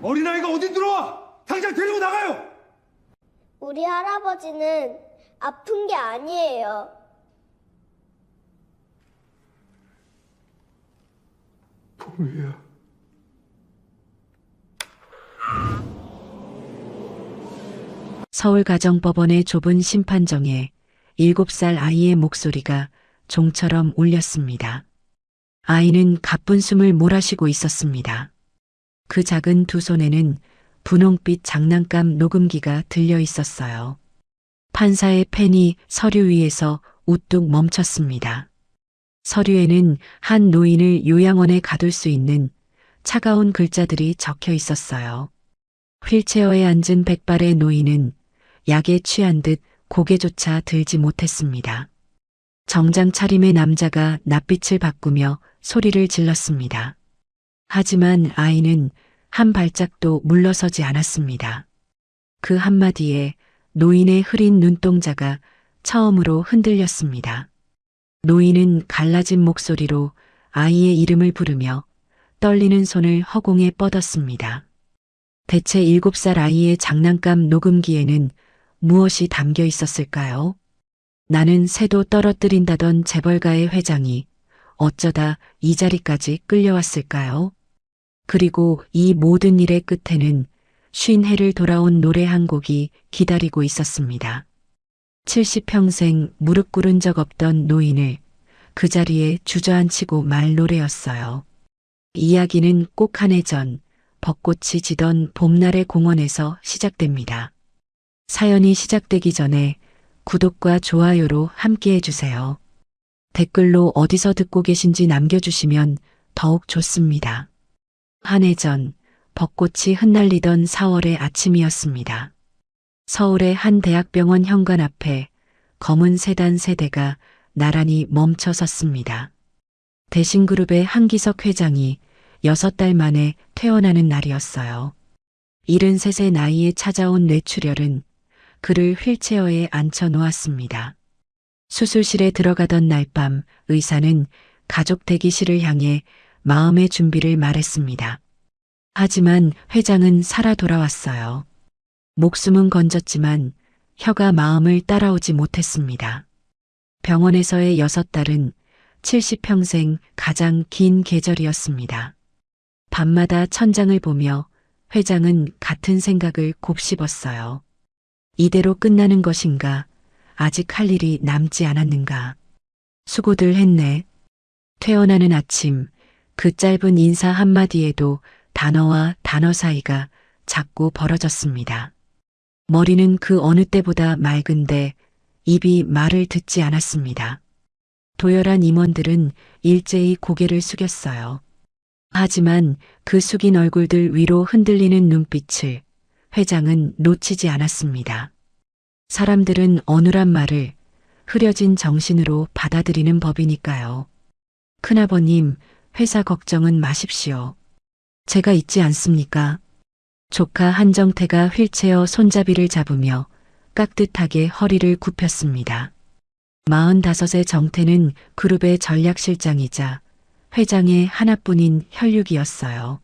어린아이가 어디 들어와! 당장 데리고 나가요! 우리 할아버지는 아픈 게 아니에요. 보미야. 서울가정법원의 좁은 심판정에 7살 아이의 목소리가 종처럼 울렸습니다. 아이는 가쁜 숨을 몰아쉬고 있었습니다. 그 작은 두 손에는 분홍빛 장난감 녹음기가 들려 있었어요. 판사의 펜이 서류 위에서 우뚝 멈췄습니다. 서류에는 한 노인을 요양원에 가둘 수 있는 차가운 글자들이 적혀 있었어요. 휠체어에 앉은 백발의 노인은 약에 취한 듯 고개조차 들지 못했습니다. 정장 차림의 남자가 낯빛을 바꾸며 소리를 질렀습니다. 하지만 아이는 한 발짝도 물러서지 않았습니다. 그 한마디에 노인의 흐린 눈동자가 처음으로 흔들렸습니다. 노인은 갈라진 목소리로 아이의 이름을 부르며 떨리는 손을 허공에 뻗었습니다. 대체 7살 아이의 장난감 녹음기에는 무엇이 담겨 있었을까요? 나는 새도 떨어뜨린다던 재벌가의 회장이 어쩌다 이 자리까지 끌려왔을까요? 그리고 이 모든 일의 끝에는 50해를 돌아온 노래 한 곡이 기다리고 있었습니다. 70평생 무릎 꿇은 적 없던 노인을 그 자리에 주저앉히고 말 노래였어요. 이야기는 꼭 한 해 전 벚꽃이 지던 봄날의 공원에서 시작됩니다. 사연이 시작되기 전에 구독과 좋아요로 함께 해주세요. 댓글로 어디서 듣고 계신지 남겨주시면 더욱 좋습니다. 한 해 전 벚꽃이 흩날리던 4월의 아침이었습니다. 서울의 한 대학병원 현관 앞에 검은 세단 세 대가 나란히 멈춰 섰습니다. 대신그룹의 한기석 회장이 6달 만에 퇴원하는 날이었어요. 73의 나이에 찾아온 뇌출혈은 그를 휠체어에 앉혀 놓았습니다. 수술실에 들어가던 날 밤 의사는 가족 대기실을 향해 마음의 준비를 말했습니다. 하지만 회장은 살아 돌아왔어요. 목숨은 건졌지만 혀가 마음을 따라오지 못했습니다. 병원에서의 6달은 70평생 가장 긴 계절이었습니다. 밤마다 천장을 보며 회장은 같은 생각을 곱씹었어요. 이대로 끝나는 것인가? 아직 할 일이 남지 않았는가? 수고들 했네. 퇴원하는 아침, 그 짧은 인사 한마디에도 단어와 단어 사이가 자꾸 벌어졌습니다. 머리는 그 어느 때보다 맑은데 입이 말을 듣지 않았습니다. 도열한 임원들은 일제히 고개를 숙였어요. 하지만 그 숙인 얼굴들 위로 흔들리는 눈빛을 회장은 놓치지 않았습니다. 사람들은 어눌한 말을 흐려진 정신으로 받아들이는 법이니까요. 큰아버님, 회사 걱정은 마십시오. 제가 있지 않습니까? 조카 한정태가 휠체어 손잡이를 잡으며 깍듯하게 허리를 굽혔습니다. 45의 정태는 그룹의 전략실장이자 회장의 하나뿐인 혈육이었어요.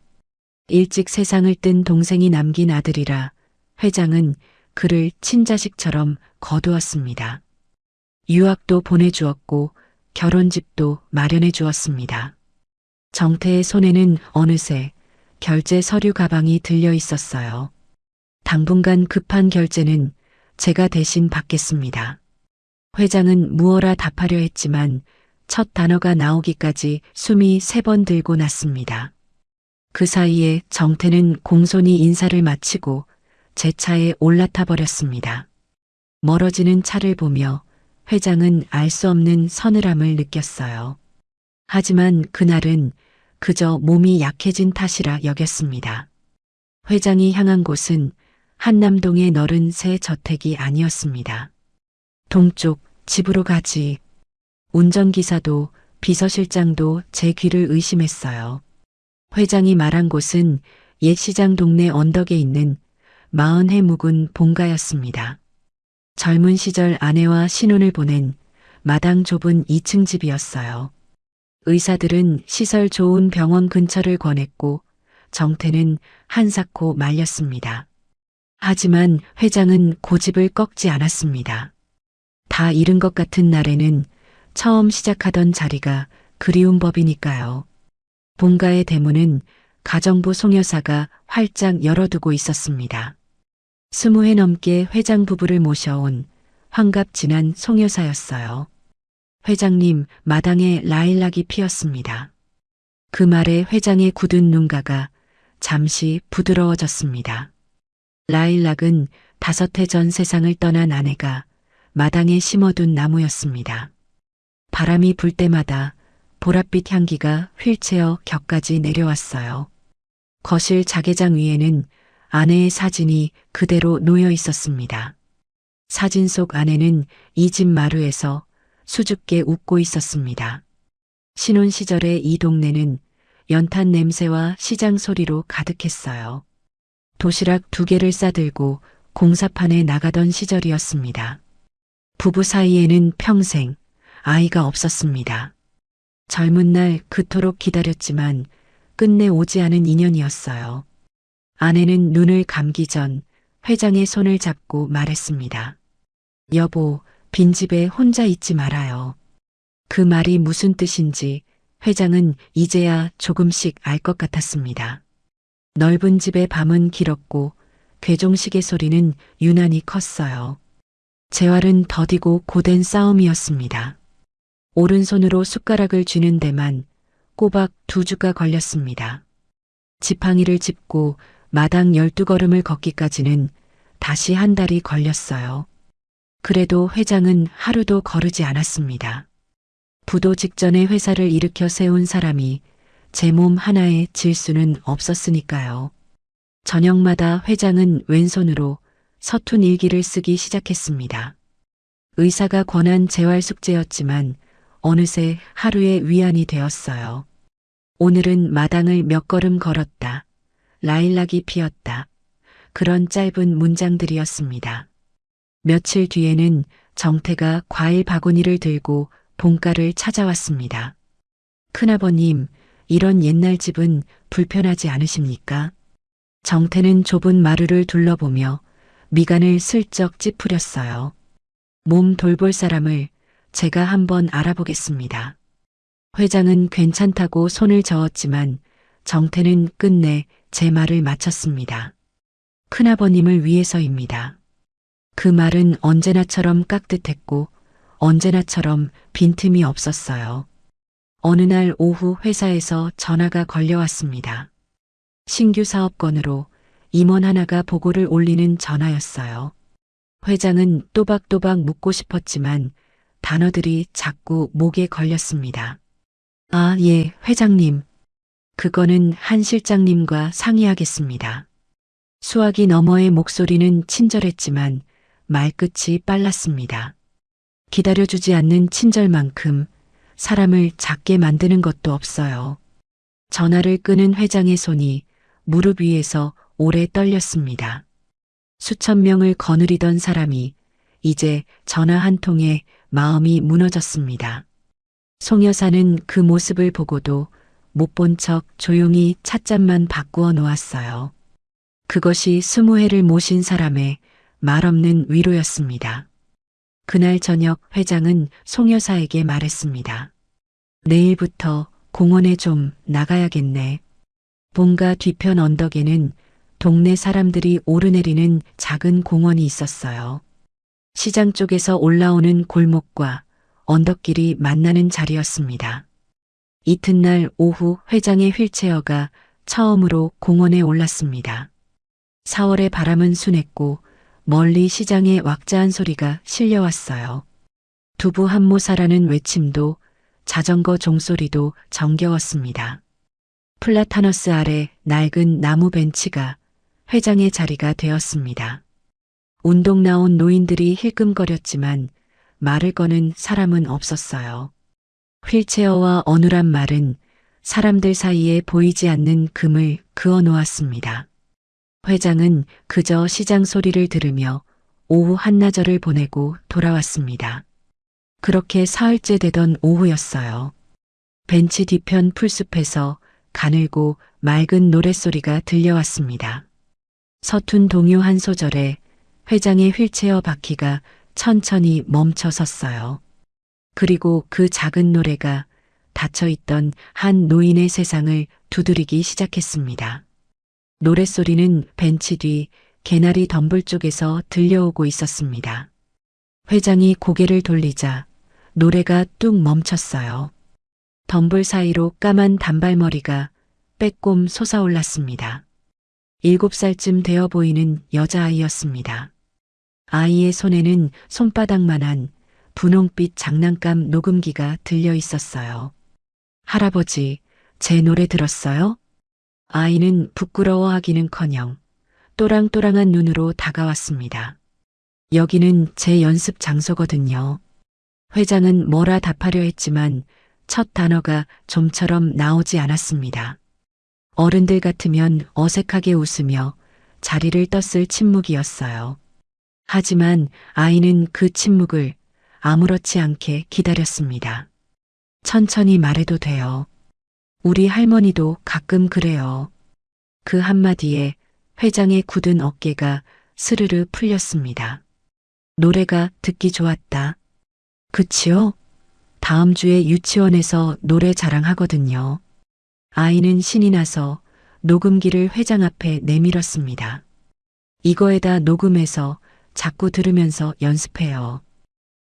일찍 세상을 뜬 동생이 남긴 아들이라 회장은 그를 친자식처럼 거두었습니다. 유학도 보내주었고 결혼집도 마련해 주었습니다. 정태의 손에는 어느새 결제 서류 가방이 들려 있었어요. 당분간 급한 결제는 제가 대신 받겠습니다. 회장은 무어라 답하려 했지만 첫 단어가 나오기까지 숨이 3번 들고 났습니다. 그 사이에 정태는 공손히 인사를 마치고 제 차에 올라타 버렸습니다. 멀어지는 차를 보며 회장은 알 수 없는 서늘함을 느꼈어요. 하지만 그날은 그저 몸이 약해진 탓이라 여겼습니다. 회장이 향한 곳은 한남동의 너른 새 저택이 아니었습니다. 동쪽 집으로 가지. 운전기사도 비서실장도 제 귀를 의심했어요. 회장이 말한 곳은 옛 시장 동네 언덕에 있는 40해 묵은 본가였습니다. 젊은 시절 아내와 신혼을 보낸 마당 좁은 2층 집이었어요. 의사들은 시설 좋은 병원 근처를 권했고 정태는 한사코 말렸습니다. 하지만 회장은 고집을 꺾지 않았습니다. 다 잃은 것 같은 날에는 처음 시작하던 자리가 그리운 법이니까요. 본가의 대문은 가정부 송여사가 활짝 열어두고 있었습니다. 20회 넘게 회장 부부를 모셔온 환갑지난 송여사였어요. 회장님, 마당에 라일락이 피었습니다. 그 말에 회장의 굳은 눈가가 잠시 부드러워졌습니다. 라일락은 5해 전 세상을 떠난 아내가 마당에 심어둔 나무였습니다. 바람이 불 때마다 보랏빛 향기가 휠체어 격까지 내려왔어요. 거실 자개장 위에는 아내의 사진이 그대로 놓여 있었습니다. 사진 속 아내는 이 집 마루에서 수줍게 웃고 있었습니다. 신혼 시절의 이 동네는 연탄 냄새와 시장 소리로 가득했어요. 도시락 2개를 싸들고 공사판에 나가던 시절이었습니다. 부부 사이에는 평생 아이가 없었습니다. 젊은 날 그토록 기다렸지만 끝내 오지 않은 인연이었어요. 아내는 눈을 감기 전 회장의 손을 잡고 말했습니다. 여보, 빈집에 혼자 있지 말아요. 그 말이 무슨 뜻인지 회장은 이제야 조금씩 알 것 같았습니다. 넓은 집의 밤은 길었고 괴종식의 소리는 유난히 컸어요. 재활은 더디고 고된 싸움이었습니다. 오른손으로 숟가락을 쥐는 데만 꼬박 2주가 걸렸습니다. 지팡이를 짚고 마당 12걸음을 걷기까지는 다시 한 달이 걸렸어요. 그래도 회장은 하루도 거르지 않았습니다. 부도 직전에 회사를 일으켜 세운 사람이 제 몸 하나에 질 수는 없었으니까요. 저녁마다 회장은 왼손으로 서툰 일기를 쓰기 시작했습니다. 의사가 권한 재활 숙제였지만 어느새 하루의 위안이 되었어요. 오늘은 마당을 몇 걸음 걸었다. 라일락이 피었다. 그런 짧은 문장들이었습니다. 며칠 뒤에는 정태가 과일 바구니를 들고 본가를 찾아왔습니다. 큰아버님, 이런 옛날 집은 불편하지 않으십니까? 정태는 좁은 마루를 둘러보며 미간을 슬쩍 찌푸렸어요. 몸 돌볼 사람을 제가 한번 알아보겠습니다. 회장은 괜찮다고 손을 저었지만 정태는 끝내 제 말을 마쳤습니다. 큰아버님을 위해서입니다. 그 말은 언제나처럼 깍듯했고 언제나처럼 빈틈이 없었어요. 어느 날 오후 회사에서 전화가 걸려왔습니다. 신규 사업건으로 임원 하나가 보고를 올리는 전화였어요. 회장은 또박또박 묻고 싶었지만 단어들이 자꾸 목에 걸렸습니다. 아, 예, 회장님. 그거는 한 실장님과 상의하겠습니다. 수화기 너머의 목소리는 친절했지만 말끝이 빨랐습니다. 기다려주지 않는 친절만큼 사람을 작게 만드는 것도 없어요. 전화를 끄는 회장의 손이 무릎 위에서 오래 떨렸습니다. 수천 명을 거느리던 사람이 이제 전화 한 통에 마음이 무너졌습니다. 송 여사는 그 모습을 보고도 못 본 척 조용히 찻잔만 바꾸어 놓았어요. 그것이 20회를 모신 사람의 말없는 위로였습니다. 그날 저녁 회장은 송 여사에게 말했습니다. 내일부터 공원에 좀 나가야겠네. 본가 뒤편 언덕에는 동네 사람들이 오르내리는 작은 공원이 있었어요. 시장 쪽에서 올라오는 골목과 언덕길이 만나는 자리였습니다. 이튿날 오후 회장의 휠체어가 처음으로 공원에 올랐습니다. 4월의 바람은 순했고 멀리 시장의 왁자한 소리가 실려왔어요. 두부 한 모 사라는 외침도 자전거 종소리도 정겨웠습니다. 플라타너스 아래 낡은 나무 벤치가 회장의 자리가 되었습니다. 운동 나온 노인들이 힐끔거렸지만 말을 거는 사람은 없었어요. 휠체어와 어눌한 말은 사람들 사이에 보이지 않는 금을 그어 놓았습니다. 회장은 그저 시장 소리를 들으며 오후 한나절을 보내고 돌아왔습니다. 그렇게 사흘째 되던 오후였어요. 벤치 뒤편 풀숲에서 가늘고 맑은 노랫소리가 들려왔습니다. 서툰 동요 한 소절에 회장의 휠체어 바퀴가 천천히 멈춰 섰어요. 그리고 그 작은 노래가 닫혀있던 한 노인의 세상을 두드리기 시작했습니다. 노랫소리는 벤치 뒤 개나리 덤불 쪽에서 들려오고 있었습니다. 회장이 고개를 돌리자 노래가 뚝 멈췄어요. 덤불 사이로 까만 단발머리가 빼꼼 솟아올랐습니다. 7살쯤 되어 보이는 여자아이였습니다. 아이의 손에는 손바닥만한 분홍빛 장난감 녹음기가 들려 있었어요. 할아버지, 제 노래 들었어요? 아이는 부끄러워하기는커녕 또랑또랑한 눈으로 다가왔습니다. 여기는 제 연습 장소거든요. 회장은 뭐라 답하려 했지만 첫 단어가 좀처럼 나오지 않았습니다. 어른들 같으면 어색하게 웃으며 자리를 떴을 침묵이었어요. 하지만 아이는 그 침묵을 아무렇지 않게 기다렸습니다. 천천히 말해도 돼요. 우리 할머니도 가끔 그래요. 그 한마디에 회장의 굳은 어깨가 스르르 풀렸습니다. 노래가 듣기 좋았다. 그치요? 다음 주에 유치원에서 노래 자랑하거든요. 아이는 신이 나서 녹음기를 회장 앞에 내밀었습니다. 이거에다 녹음해서 자꾸 들으면서 연습해요.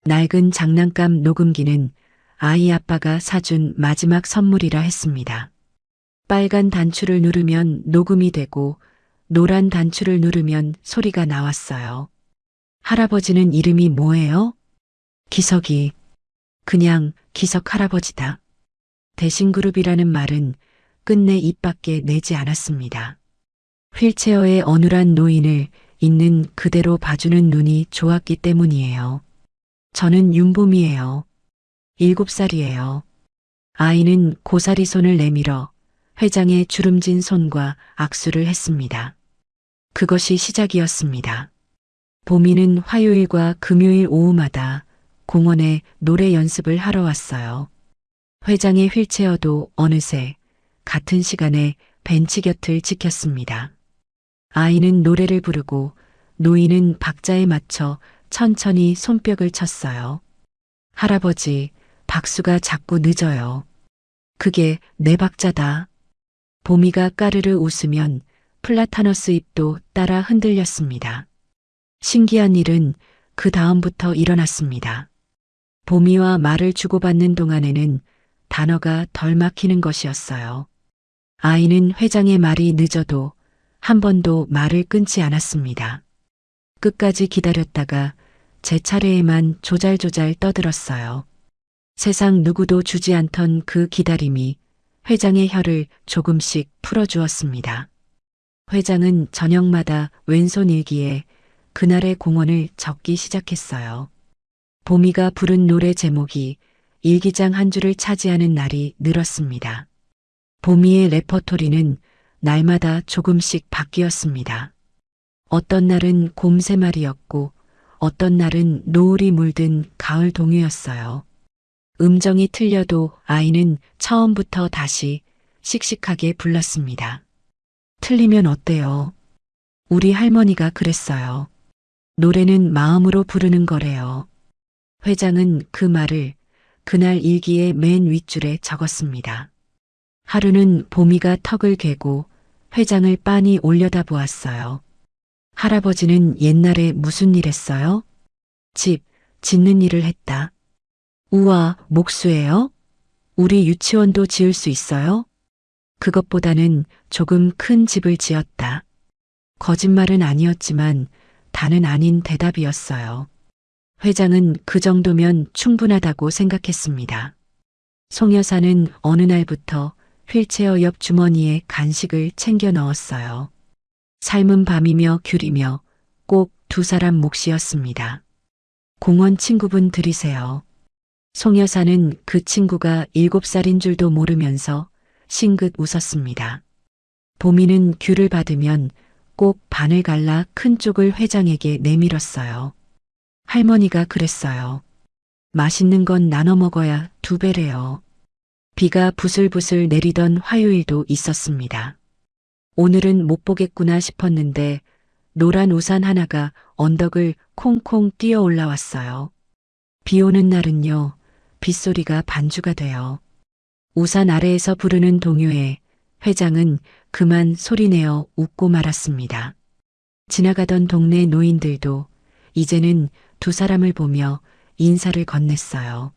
낡은 장난감 녹음기는 아이 아빠가 사준 마지막 선물이라 했습니다. 빨간 단추를 누르면 녹음이 되고 노란 단추를 누르면 소리가 나왔어요. 할아버지는 이름이 뭐예요? 기석이. 그냥 기석 할아버지다. 대신그룹이라는 말은 끝내 입 밖에 내지 않았습니다. 휠체어의 어눌한 노인을 있는 그대로 봐주는 눈이 좋았기 때문이에요. 저는 윤봄이에요. 7살이에요. 아이는 고사리 손을 내밀어 회장의 주름진 손과 악수를 했습니다. 그것이 시작이었습니다. 봄이는 화요일과 금요일 오후마다 공원에 노래 연습을 하러 왔어요. 회장의 휠체어도 어느새 같은 시간에 벤치 곁을 지켰습니다. 아이는 노래를 부르고 노인은 박자에 맞춰 천천히 손뼉을 쳤어요. 할아버지, 박수가 자꾸 늦어요. 그게 내 박자다. 봄이가 까르르 웃으면 플라타너스 잎도 따라 흔들렸습니다. 신기한 일은 그 다음부터 일어났습니다. 봄이와 말을 주고받는 동안에는 단어가 덜 막히는 것이었어요. 아이는 회장의 말이 늦어도 한 번도 말을 끊지 않았습니다. 끝까지 기다렸다가 제 차례에만 조잘조잘 떠들었어요. 세상 누구도 주지 않던 그 기다림이 회장의 혀를 조금씩 풀어주었습니다. 회장은 저녁마다 왼손 일기에 그날의 공헌을 적기 시작했어요. 봄이가 부른 노래 제목이 일기장 한 줄을 차지하는 날이 늘었습니다. 봄이의 레퍼토리는 날마다 조금씩 바뀌었습니다. 어떤 날은 곰 3마리였고 어떤 날은 노을이 물든 가을 동요였어요. 음정이 틀려도 아이는 처음부터 다시 씩씩하게 불렀습니다. 틀리면 어때요? 우리 할머니가 그랬어요. 노래는 마음으로 부르는 거래요. 회장은 그 말을 그날 일기의 맨 윗줄에 적었습니다. 하루는 봄이가 턱을 괴고 회장을 빤히 올려다보았어요. 할아버지는 옛날에 무슨 일 했어요? 집 짓는 일을 했다. 우와, 목수예요? 우리 유치원도 지을 수 있어요? 그것보다는 조금 큰 집을 지었다. 거짓말은 아니었지만 다는 아닌 대답이었어요. 회장은 그 정도면 충분하다고 생각했습니다. 송 여사는 어느 날부터 휠체어 옆 주머니에 간식을 챙겨 넣었어요. 삶은 밤이며 귤이며 꼭 2사람 몫이었습니다. 공원 친구분 들이세요. 송 여사는 그 친구가 7살인 줄도 모르면서 싱긋 웃었습니다. 봄이는 귤을 받으면 꼭 반을 갈라 큰 쪽을 회장에게 내밀었어요. 할머니가 그랬어요. 맛있는 건 나눠 먹어야 2배래요. 비가 부슬부슬 내리던 화요일도 있었습니다. 오늘은 못 보겠구나 싶었는데 노란 우산 하나가 언덕을 콩콩 뛰어 올라왔어요. 비 오는 날은요, 빗소리가 반주가 돼요. 우산 아래에서 부르는 동요에 회장은 그만 소리내어 웃고 말았습니다. 지나가던 동네 노인들도 이제는 두 사람을 보며 인사를 건넸어요.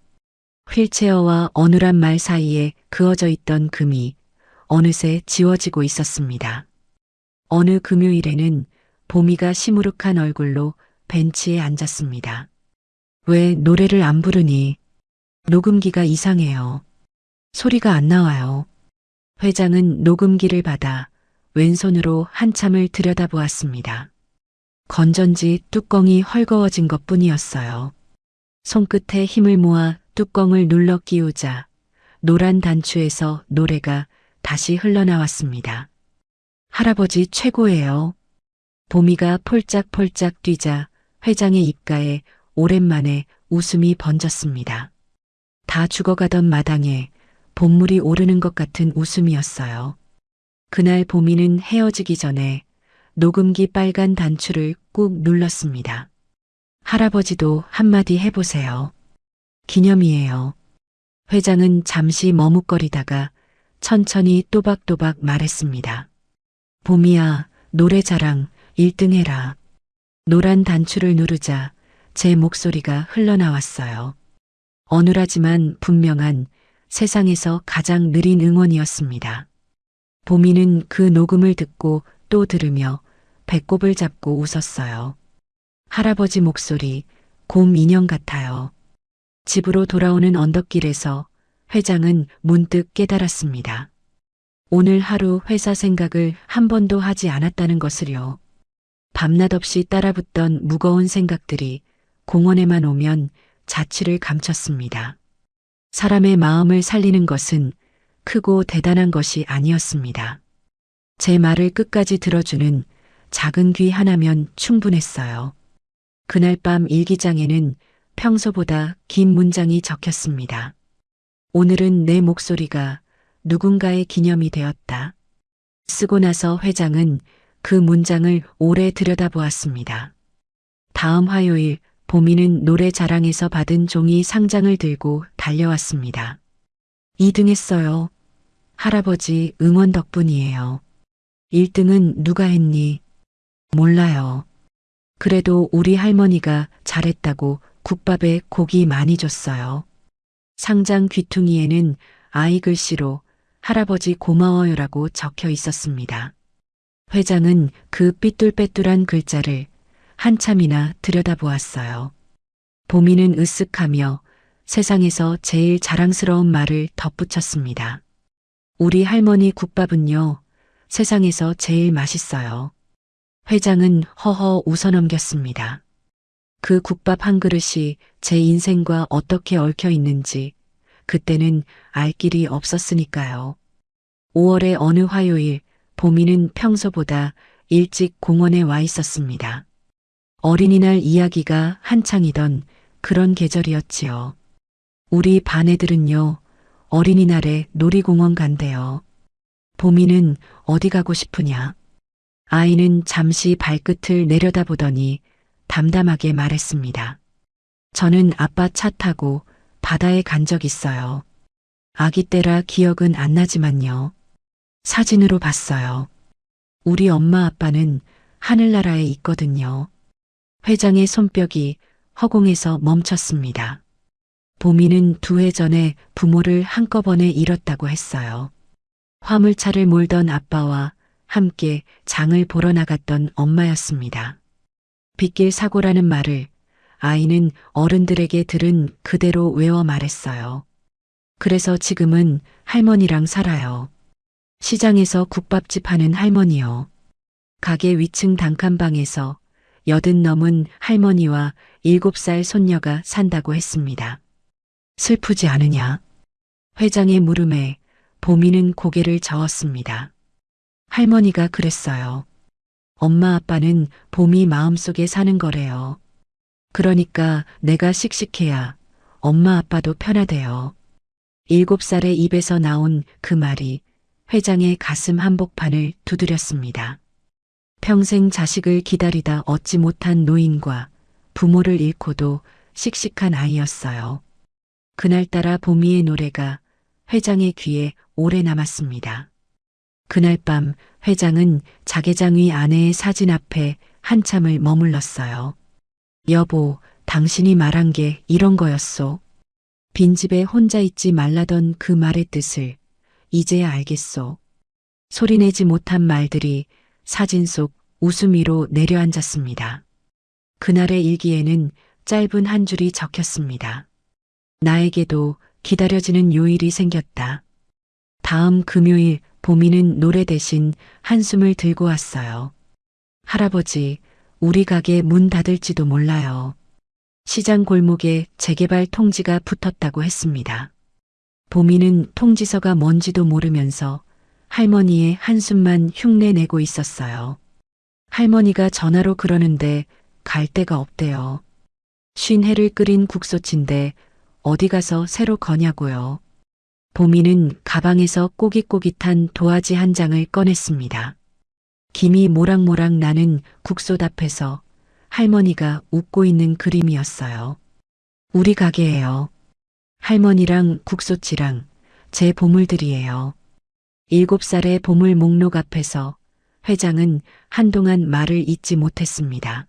휠체어와 어눌한 말 사이에 그어져 있던 금이 어느새 지워지고 있었습니다. 어느 금요일에는 보미가 시무룩한 얼굴로 벤치에 앉았습니다. 왜 노래를 안 부르니? 녹음기가 이상해요. 소리가 안 나와요. 회장은 녹음기를 받아 왼손으로 한참을 들여다보았습니다. 건전지 뚜껑이 헐거워진 것 뿐이었어요. 손끝에 힘을 모아 뚜껑을 눌러 끼우자 노란 단추에서 노래가 다시 흘러나왔습니다. 할아버지 최고예요. 보미가 폴짝폴짝 뛰자 회장의 입가에 오랜만에 웃음이 번졌습니다. 다 죽어가던 마당에 본물이 오르는 것 같은 웃음이었어요. 그날 보미는 헤어지기 전에 녹음기 빨간 단추를 꾹 눌렀습니다. 할아버지도 한마디 해보세요. 기념이에요. 회장은 잠시 머뭇거리다가 천천히 또박또박 말했습니다. 보미야, 노래 자랑 1등 해라. 노란 단추를 누르자 제 목소리가 흘러나왔어요. 어눌하지만 분명한 세상에서 가장 느린 응원이었습니다. 보미는 그 녹음을 듣고 또 들으며 배꼽을 잡고 웃었어요. 할아버지 목소리, 곰 인형 같아요. 집으로 돌아오는 언덕길에서 회장은 문득 깨달았습니다. 오늘 하루 회사 생각을 한 번도 하지 않았다는 것을요. 밤낮 없이 따라붙던 무거운 생각들이 공원에만 오면 자취를 감췄습니다. 사람의 마음을 살리는 것은 크고 대단한 것이 아니었습니다. 제 말을 끝까지 들어주는 작은 귀 하나면 충분했어요. 그날 밤 일기장에는 평소보다 긴 문장이 적혔습니다. 오늘은 내 목소리가 누군가의 기념이 되었다. 쓰고 나서 회장은 그 문장을 오래 들여다보았습니다. 다음 화요일 보미는 노래 자랑에서 받은 종이 상장을 들고 달려왔습니다. 2등 했어요. 할아버지 응원 덕분이에요. 1등은 누가 했니? 몰라요. 그래도 우리 할머니가 잘했다고 국밥에 고기 많이 줬어요. 상장 귀퉁이에는 아이 글씨로 할아버지 고마워요라고 적혀 있었습니다. 회장은 그 삐뚤빼뚤한 글자를 한참이나 들여다보았어요. 보미는 으쓱하며 세상에서 제일 자랑스러운 말을 덧붙였습니다. 우리 할머니 국밥은요, 세상에서 제일 맛있어요. 회장은 허허 웃어넘겼습니다. 그 국밥 한 그릇이 제 인생과 어떻게 얽혀 있는지 그때는 알 길이 없었으니까요. 5월의 어느 화요일 보미는 평소보다 일찍 공원에 와 있었습니다. 어린이날 이야기가 한창이던 그런 계절이었지요. 우리 반 애들은요, 어린이날에 놀이공원 간대요. 보미는 어디 가고 싶으냐? 아이는 잠시 발끝을 내려다보더니 담담하게 말했습니다. 저는 아빠 차 타고 바다에 간 적 있어요. 아기 때라 기억은 안 나지만요. 사진으로 봤어요. 우리 엄마 아빠는 하늘나라에 있거든요. 회장의 손뼉이 허공에서 멈췄습니다. 보미는 2해 전에 부모를 한꺼번에 잃었다고 했어요. 화물차를 몰던 아빠와 함께 장을 보러 나갔던 엄마였습니다. 빗길 사고라는 말을 아이는 어른들에게 들은 그대로 외워 말했어요. 그래서 지금은 할머니랑 살아요. 시장에서 국밥집 하는 할머니요. 가게 위층 단칸방에서 80 넘은 할머니와 7살 손녀가 산다고 했습니다. 슬프지 않으냐? 회장의 물음에 보미는 고개를 저었습니다. 할머니가 그랬어요. 엄마 아빠는 보미 마음속에 사는 거래요. 그러니까 내가 씩씩해야 엄마 아빠도 편하대요. 7살의 입에서 나온 그 말이 회장의 가슴 한복판을 두드렸습니다. 평생 자식을 기다리다 얻지 못한 노인과 부모를 잃고도 씩씩한 아이였어요. 그날따라 보미의 노래가 회장의 귀에 오래 남았습니다. 그날 밤 회장은 자개장 위 아내의 사진 앞에 한참을 머물렀어요. 여보, 당신이 말한 게 이런 거였소. 빈집에 혼자 있지 말라던 그 말의 뜻을 이제야 알겠소. 소리내지 못한 말들이 사진 속 웃음 위로 내려앉았습니다. 그날의 일기에는 짧은 한 줄이 적혔습니다. 나에게도 기다려지는 요일이 생겼다. 다음 금요일 보미는 노래 대신 한숨을 들고 왔어요. 할아버지, 우리 가게 문 닫을지도 몰라요. 시장 골목에 재개발 통지가 붙었다고 했습니다. 보미는 통지서가 뭔지도 모르면서 할머니의 한숨만 흉내내고 있었어요. 할머니가 전화로 그러는데 갈 데가 없대요. 50해를 끓인 국소친데 어디 가서 새로 거냐고요. 보미는 가방에서 꼬깃꼬깃한 도화지 한 장을 꺼냈습니다. 김이 모락모락 나는 국솥 앞에서 할머니가 웃고 있는 그림이었어요. 우리 가게예요. 할머니랑 국솥이랑 제 보물들이에요. 7살의 보물 목록 앞에서 회장은 한동안 말을 잇지 못했습니다.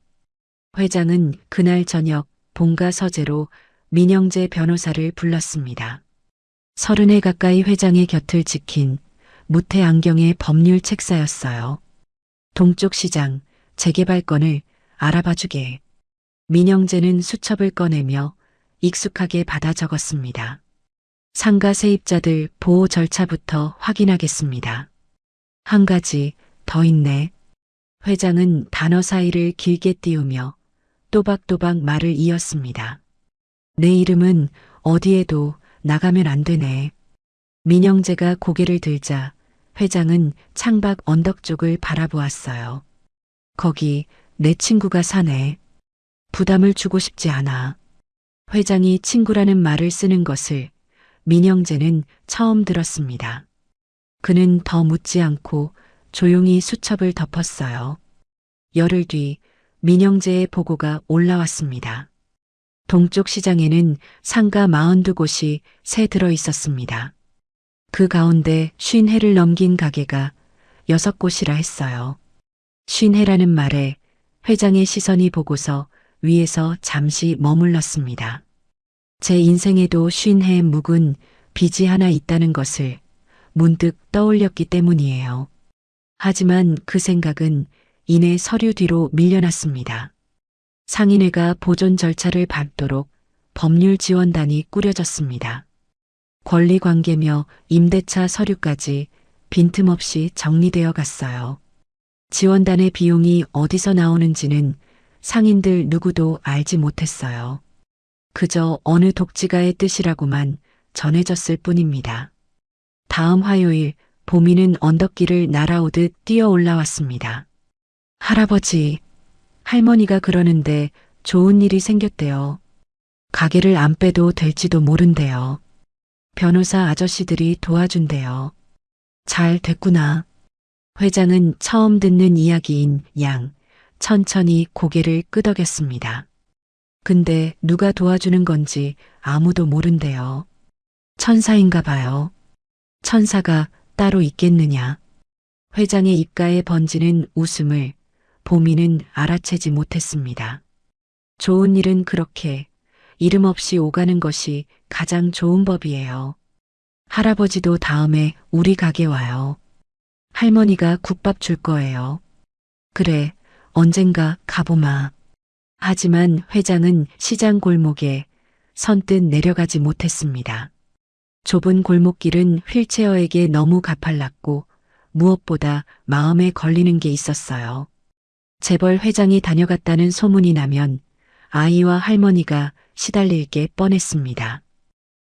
회장은 그날 저녁 본가 서재로 민영재 변호사를 불렀습니다. 30에 가까이 회장의 곁을 지킨 무태 안경의 법률 책사였어요. 동쪽 시장 재개발 건을 알아봐주게. 민영재는 수첩을 꺼내며 익숙하게 받아 적었습니다. 상가 세입자들 보호 절차부터 확인하겠습니다. 한 가지 더 있네. 회장은 단어 사이를 길게 띄우며 또박또박 말을 이었습니다. 내 이름은 어디에도 나가면 안 되네. 민영재가 고개를 들자 회장은 창밖 언덕 쪽을 바라보았어요. 거기 내 친구가 사네. 부담을 주고 싶지 않아. 회장이 친구라는 말을 쓰는 것을 민영재는 처음 들었습니다. 그는 더 묻지 않고 조용히 수첩을 덮었어요. 열흘 뒤 민영재의 보고가 올라왔습니다. 동쪽 시장에는 상가 42곳이 새 들어 있었습니다. 그 가운데 50해를 넘긴 가게가 6곳이라 했어요. 50해라는 말에 회장의 시선이 보고서 위에서 잠시 머물렀습니다. 제 인생에도 50해 묵은 빚이 하나 있다는 것을 문득 떠올렸기 때문이에요. 하지만 그 생각은 이내 서류 뒤로 밀려났습니다. 상인회가 보존 절차를 밟도록 법률지원단이 꾸려졌습니다. 권리관계며 임대차 서류까지 빈틈없이 정리되어 갔어요. 지원단의 비용이 어디서 나오는지는 상인들 누구도 알지 못했어요. 그저 어느 독지가의 뜻이라고만 전해졌을 뿐입니다. 다음 화요일 보미는 언덕길을 날아오듯 뛰어 올라왔습니다. 할아버지, 할머니가 그러는데 좋은 일이 생겼대요. 가게를 안 빼도 될지도 모른대요. 변호사 아저씨들이 도와준대요. 잘 됐구나. 회장은 처음 듣는 이야기인 양 천천히 고개를 끄덕였습니다. 근데 누가 도와주는 건지 아무도 모른대요. 천사인가 봐요. 천사가 따로 있겠느냐. 회장의 입가에 번지는 웃음을 보미는 알아채지 못했습니다. 좋은 일은 그렇게 이름 없이 오가는 것이 가장 좋은 법이에요. 할아버지도 다음에 우리 가게 와요. 할머니가 국밥 줄 거예요. 그래, 언젠가 가보마. 하지만 회장은 시장 골목에 선뜻 내려가지 못했습니다. 좁은 골목길은 휠체어에게 너무 가팔랐고 무엇보다 마음에 걸리는 게 있었어요. 재벌 회장이 다녀갔다는 소문이 나면 아이와 할머니가 시달릴 게 뻔했습니다.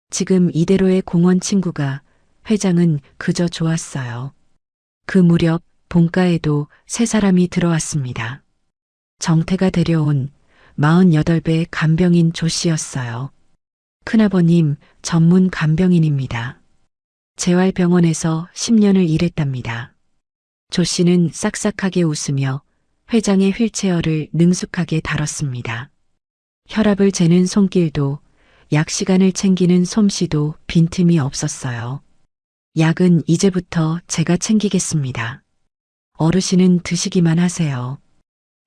지금 이대로의 공원 친구가 회장은 그저 좋았어요. 그 무렵 본가에도 새 사람이 들어왔습니다. 정태가 데려온 48배 간병인 조 씨였어요. 큰아버님 전문 간병인입니다. 재활병원에서 10년을 일했답니다. 조 씨는 싹싹하게 웃으며 회장의 휠체어를 능숙하게 다뤘습니다. 혈압을 재는 손길도 약 시간을 챙기는 솜씨도 빈틈이 없었어요. 약은 이제부터 제가 챙기겠습니다. 어르신은 드시기만 하세요.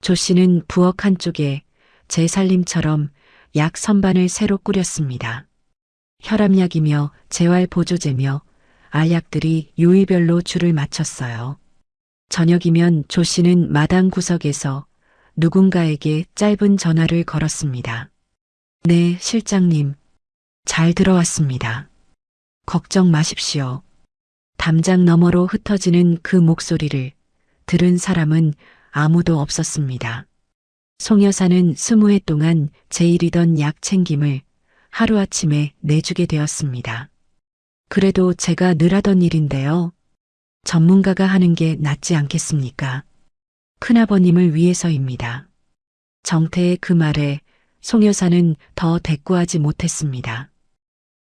조 씨는 부엌 한쪽에 제 살림처럼 약 선반을 새로 꾸렸습니다. 혈압약이며 재활보조제며 알약들이 요일별로 줄을 맞췄어요. 저녁이면 조 씨는 마당 구석에서 누군가에게 짧은 전화를 걸었습니다. 네, 실장님. 잘 들어왔습니다. 걱정 마십시오. 담장 너머로 흩어지는 그 목소리를 들은 사람은 아무도 없었습니다. 송 여사는 20해 동안 제1이던 약 챙김을 하루아침에 내주게 되었습니다. 그래도 제가 늘 하던 일인데요. 전문가가 하는 게 낫지 않겠습니까? 큰아버님을 위해서입니다. 정태의 그 말에 송 여사는 더 대꾸하지 못했습니다.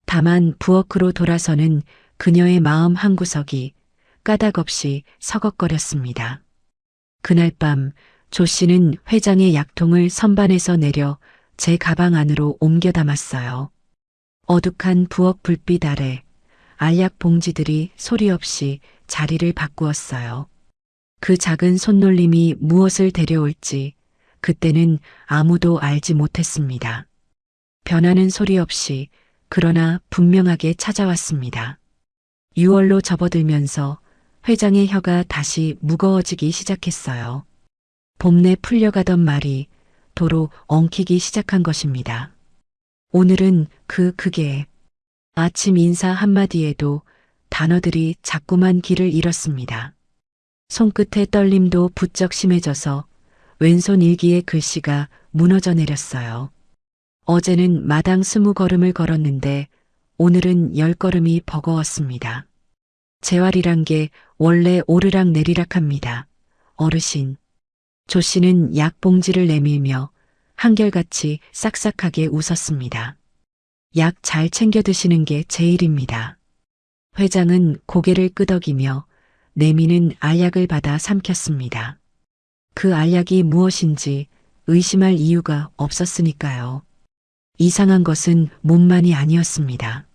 다만 부엌으로 돌아서는 그녀의 마음 한구석이 까닭없이 서걱거렸습니다. 그날 밤 조 씨는 회장의 약통을 선반에서 내려 제 가방 안으로 옮겨 담았어요. 어둑한 부엌 불빛 아래 알약 봉지들이 소리 없이 자리를 바꾸었어요. 그 작은 손놀림이 무엇을 데려올지 그때는 아무도 알지 못했습니다. 변하는 소리 없이 그러나 분명하게 찾아왔습니다. 6월로 접어들면서 회장의 혀가 다시 무거워지기 시작했어요. 봄내 풀려가던 말이 도로 엉키기 시작한 것입니다. 오늘은 그게 아침 인사 한마디에도 단어들이 자꾸만 길을 잃었습니다. 손끝의 떨림도 부쩍 심해져서 왼손 일기의 글씨가 무너져 내렸어요. 어제는 마당 20걸음을 걸었는데 오늘은 10걸음이 버거웠습니다. 재활이란 게 원래 오르락 내리락 합니다. 어르신. 조 씨는 약봉지를 내밀며 한결같이 싹싹하게 웃었습니다. 약 잘 챙겨 드시는 게 제일입니다. 회장은 고개를 끄덕이며 내미는 알약을 받아 삼켰습니다. 그 알약이 무엇인지 의심할 이유가 없었으니까요. 이상한 것은 몸만이 아니었습니다.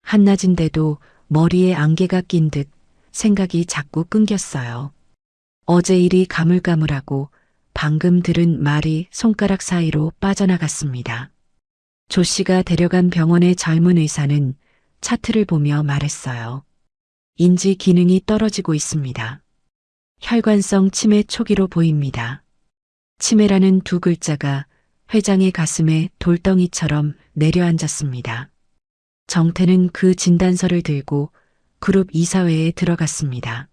한낮인데도 머리에 안개가 낀 듯 생각이 자꾸 끊겼어요. 어제 일이 가물가물하고 방금 들은 말이 손가락 사이로 빠져나갔습니다. 조 씨가 데려간 병원의 젊은 의사는 차트를 보며 말했어요. 인지 기능이 떨어지고 있습니다. 혈관성 치매 초기로 보입니다. 치매라는 두 글자가 회장의 가슴에 돌덩이처럼 내려앉았습니다. 정태는 그 진단서를 들고 그룹 이사회에 들어갔습니다.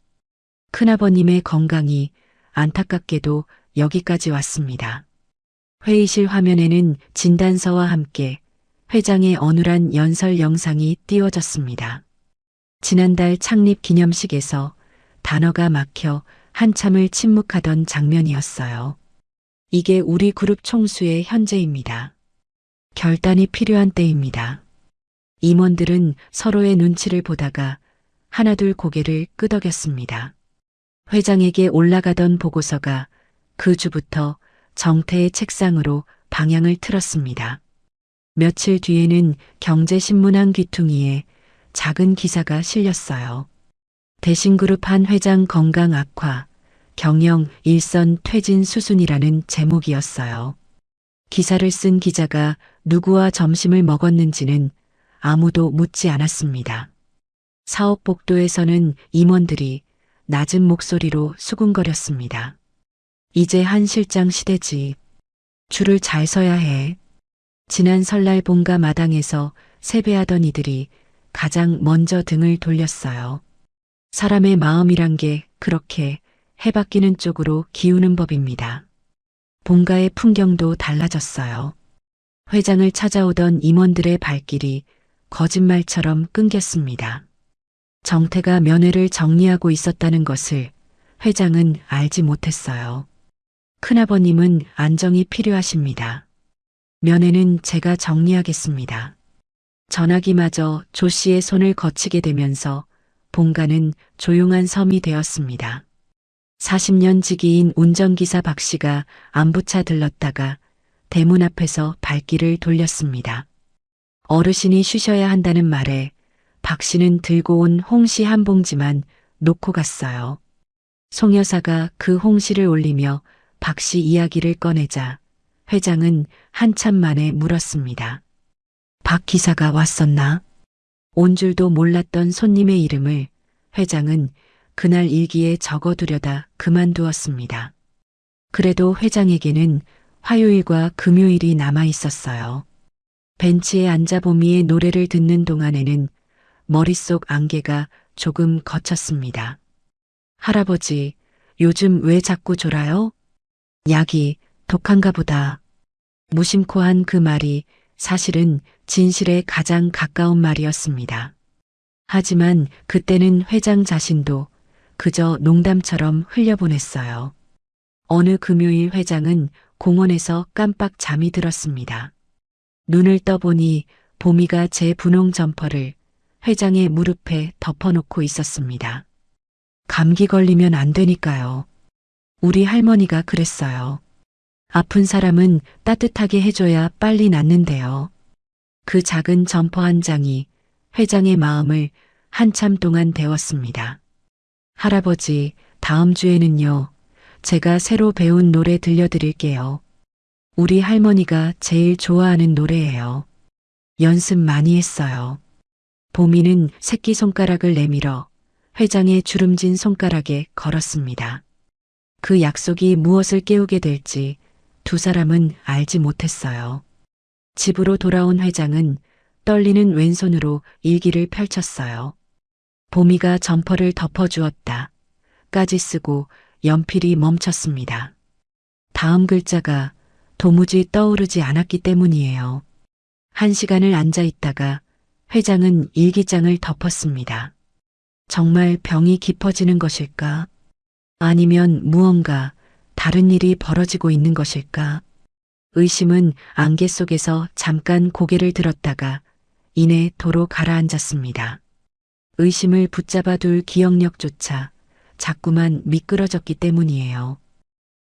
큰아버님의 건강이 안타깝게도 여기까지 왔습니다. 회의실 화면에는 진단서와 함께 회장의 어눌한 연설 영상이 띄워졌습니다. 지난달 창립 기념식에서 단어가 막혀 한참을 침묵하던 장면이었어요. 이게 우리 그룹 총수의 현재입니다. 결단이 필요한 때입니다. 임원들은 서로의 눈치를 보다가 하나둘 고개를 끄덕였습니다. 회장에게 올라가던 보고서가 그 주부터 정태의 책상으로 방향을 틀었습니다. 며칠 뒤에는 경제신문 한 귀퉁이에 작은 기사가 실렸어요. 대신그룹 한 회장 건강 악화, 경영 일선 퇴진 수순이라는 제목이었어요. 기사를 쓴 기자가 누구와 점심을 먹었는지는 아무도 묻지 않았습니다. 사업복도에서는 임원들이 낮은 목소리로 수군거렸습니다. 이제 한 실장 시대지. 줄을 잘 서야 해. 지난 설날 본가 마당에서 세배하던 이들이 가장 먼저 등을 돌렸어요. 사람의 마음이란 게 그렇게 해바뀌는 쪽으로 기우는 법입니다. 본가의 풍경도 달라졌어요. 회장을 찾아오던 임원들의 발길이 거짓말처럼 끊겼습니다. 정태가 면회를 정리하고 있었다는 것을 회장은 알지 못했어요. 큰아버님은 안정이 필요하십니다. 면회는 제가 정리하겠습니다. 전화기마저 조 씨의 손을 거치게 되면서 본가는 조용한 섬이 되었습니다. 40년 지기인 운전기사 박 씨가 안부차 들렀다가 대문 앞에서 발길을 돌렸습니다. 어르신이 쉬셔야 한다는 말에 박 씨는 들고 온 홍시 한 봉지만 놓고 갔어요. 송 여사가 그 홍시를 올리며 박 씨 이야기를 꺼내자 회장은 한참 만에 물었습니다. 박 기사가 왔었나? 온 줄도 몰랐던 손님의 이름을 회장은 그날 일기에 적어두려다 그만두었습니다. 그래도 회장에게는 화요일과 금요일이 남아 있었어요. 벤치에 앉아 보미의 노래를 듣는 동안에는 머릿속 안개가 조금 걷혔습니다. 할아버지, 요즘 왜 자꾸 졸아요? 약이 독한가 보다. 무심코 한 그 말이 사실은 진실에 가장 가까운 말이었습니다. 하지만 그때는 회장 자신도 그저 농담처럼 흘려보냈어요. 어느 금요일 회장은 공원에서 깜빡 잠이 들었습니다. 눈을 떠보니 보미가 제 분홍 점퍼를 회장의 무릎에 덮어놓고 있었습니다. 감기 걸리면 안 되니까요. 우리 할머니가 그랬어요. 아픈 사람은 따뜻하게 해줘야 빨리 낫는데요. 그 작은 점퍼 한 장이 회장의 마음을 한참 동안 데웠습니다. 할아버지, 다음 주에는요, 제가 새로 배운 노래 들려드릴게요. 우리 할머니가 제일 좋아하는 노래예요. 연습 많이 했어요. 보미는 새끼손가락을 내밀어 회장의 주름진 손가락에 걸었습니다. 그 약속이 무엇을 깨우게 될지 두 사람은 알지 못했어요. 집으로 돌아온 회장은 떨리는 왼손으로 일기를 펼쳤어요. 보미가 점퍼를 덮어주었다. 까지 쓰고 연필이 멈췄습니다. 다음 글자가 도무지 떠오르지 않았기 때문이에요. 1시간을 앉아 있다가 회장은 일기장을 덮었습니다. 정말 병이 깊어지는 것일까? 아니면 무언가 다른 일이 벌어지고 있는 것일까? 의심은 안개 속에서 잠깐 고개를 들었다가 이내 도로 가라앉았습니다. 의심을 붙잡아둘 기억력조차 자꾸만 미끄러졌기 때문이에요.